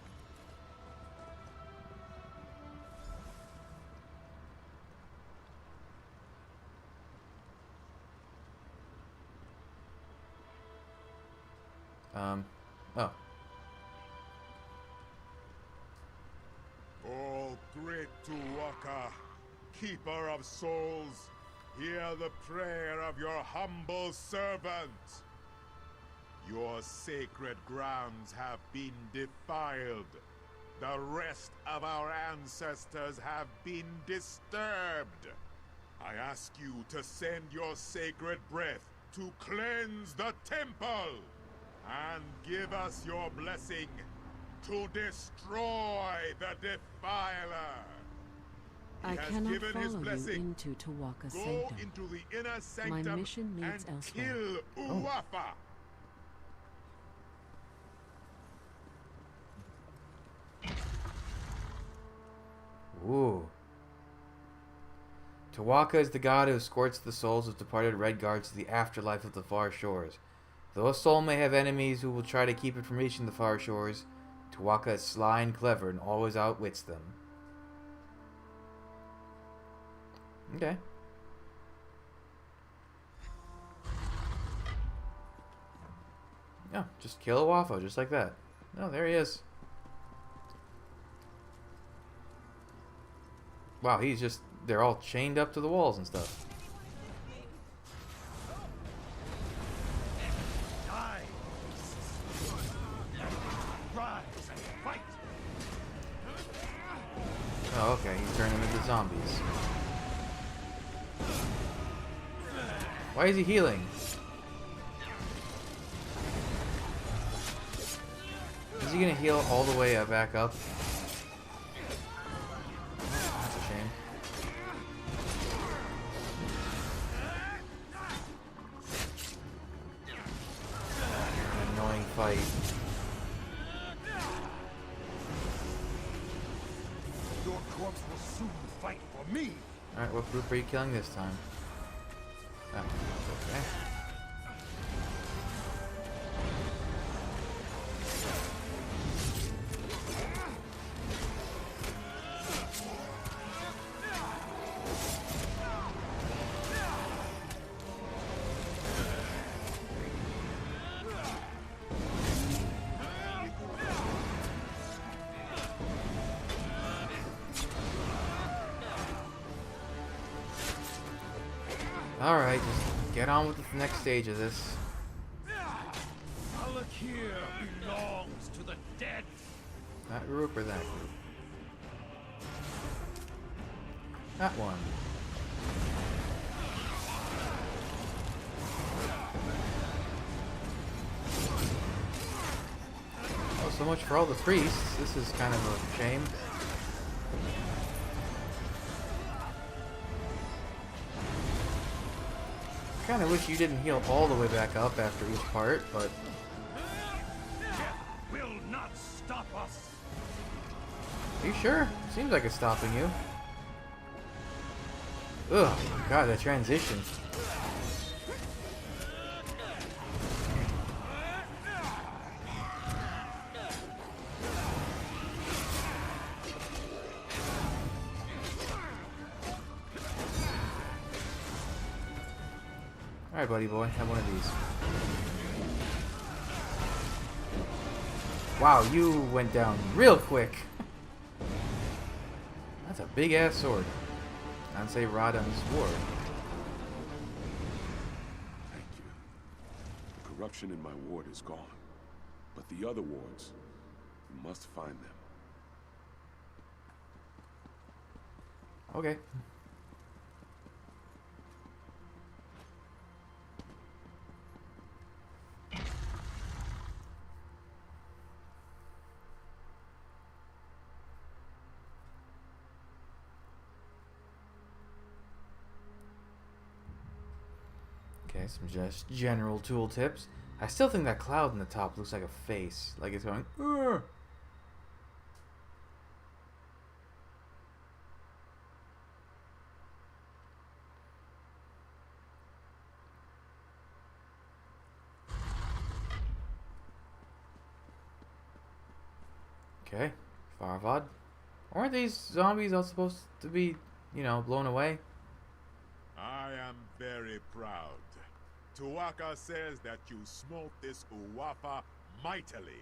Oh. Oh, great Tuwaka, keeper of souls, hear the prayer of your humble servant. Your sacred grounds have been defiled. The rest of our ancestors have been disturbed. I ask you to send your sacred breath to cleanse the temple and give us your blessing to destroy the defiler. I has cannot given his follow you blessing. into Tawaka's Go sanctum. into the inner My sanctum mission leads and elsewhere. kill Uwafa. Ooh. Tawaka is the god who escorts the souls of departed Red Guards to the afterlife of the far shores. Though a soul may have enemies who will try to keep it from reaching the far shores, Tawaka is sly and clever and always outwits them. Okay. Yeah, just kill a Waffo, just like that. Oh, there he is. Wow, he's just... They're all chained up to the walls and stuff. Die! Rise and fight! Oh, okay. He's turning them into zombies. Why is he healing? Is he gonna heal all the way back up? That's a shame. An annoying fight. Your corpse will soon fight for me! Alright, what group are you killing this time? Oh, okay. Alright, just get on with the next stage of this. Alakir belongs to the dead! That group or that group? That one. Oh, so much for all the priests. This is kind of a shame. I kind of wish you didn't heal all the way back up after each part, but... Death will not stop us! Are you sure? Seems like it's stopping you. Ugh, God, that transition. Alright, buddy boy, have one of these. Wow, you went down real quick. That's a big ass sword. I'd say rod on the sword. Thank you. The corruption in my ward is gone. But the other wards, we must find them. Okay. Okay, some just general tool tips. I still think that cloud in the top looks like a face. Like it's going, "Urgh." Okay, Farvad. Aren't these zombies all supposed to be, you know, blown away? I am very proud. Tuwaka says that you smote this Uwafa mightily.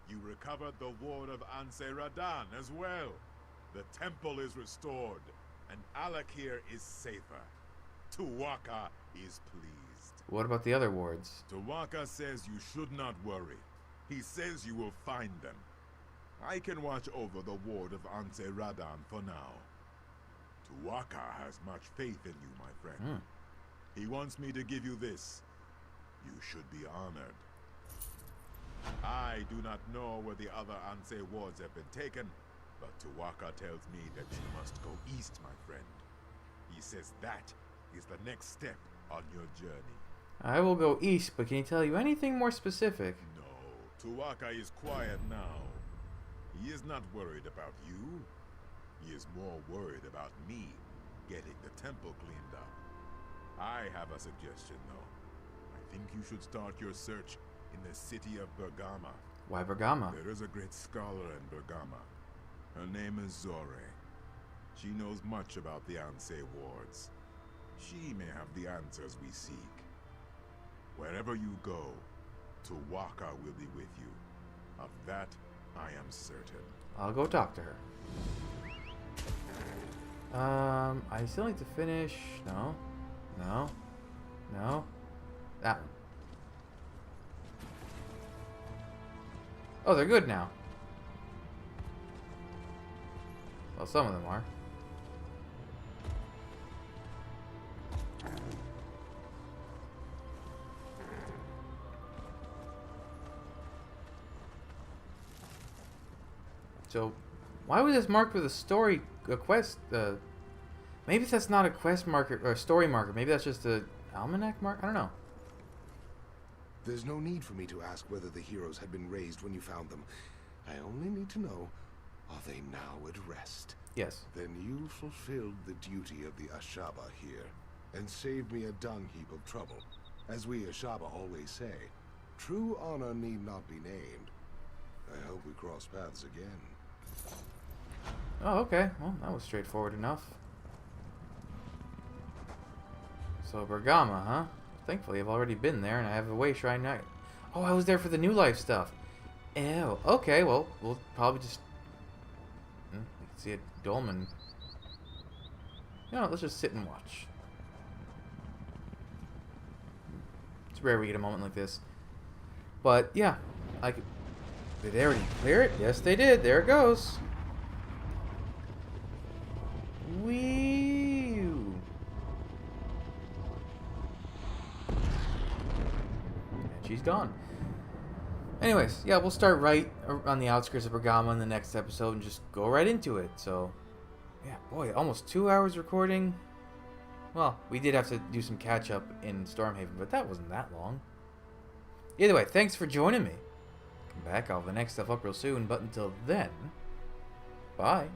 You recovered the ward of Anse Radan as well. The temple is restored, and Alakir is safer. Tuwaka is pleased. What about the other wards? Tuwaka says you should not worry. He says you will find them. I can watch over the ward of Anse Radan for now. Tuwaka has much faith in you, my friend. He wants me to give you this. You should be honored. I do not know where the other Anse wards have been taken, but Tuwaka tells me that you must go east, my friend. He says that is the next step on your journey. I will go east, but can you tell you anything more specific? No, Tuwaka is quiet now. He is not worried about you. He is more worried about me getting the temple cleaned up. I have a suggestion, though. I think you should start your search in the city of Bergama. Why Bergama? There is a great scholar in Bergama. Her name is Zore. She knows much about the Anse wards. She may have the answers we seek. Wherever you go, Tuwaka will be with you. Of that, I am certain. I'll go talk to her. I still need to finish. No. No. No. That one. Oh, they're good now. Well, some of them are. So, why was this marked with a quest? Maybe that's not a quest marker or a story marker. Maybe that's just a almanac mark. I don't know. There's no need for me to ask whether the heroes had been raised when you found them. I only need to know, are they now at rest? Yes. Then you fulfilled the duty of the Ashaba here, and saved me a dung heap of trouble. As we Ashaba always say, true honor need not be named. I hope we cross paths again. Oh, okay. Well, that was straightforward enough. So, Bergama, huh? Thankfully, I've already been there, and I have a way shrine now. Oh, I was there for the New Life stuff. Ew. Okay, well, we'll probably just... You can see a dolmen. No, let's just sit and watch. It's rare we get a moment like this. But, yeah. I could... Did they already clear it? Yes, they did. There it goes. Whee! And she's gone. Anyways, yeah, we'll start right on the outskirts of Bergama in the next episode and just go right into it. So, yeah, boy, almost 2 hours recording. Well, we did have to do some catch-up in Stormhaven, but that wasn't that long. Either way, thanks for joining me. Come back, I'll have the next stuff up real soon, but until then, bye.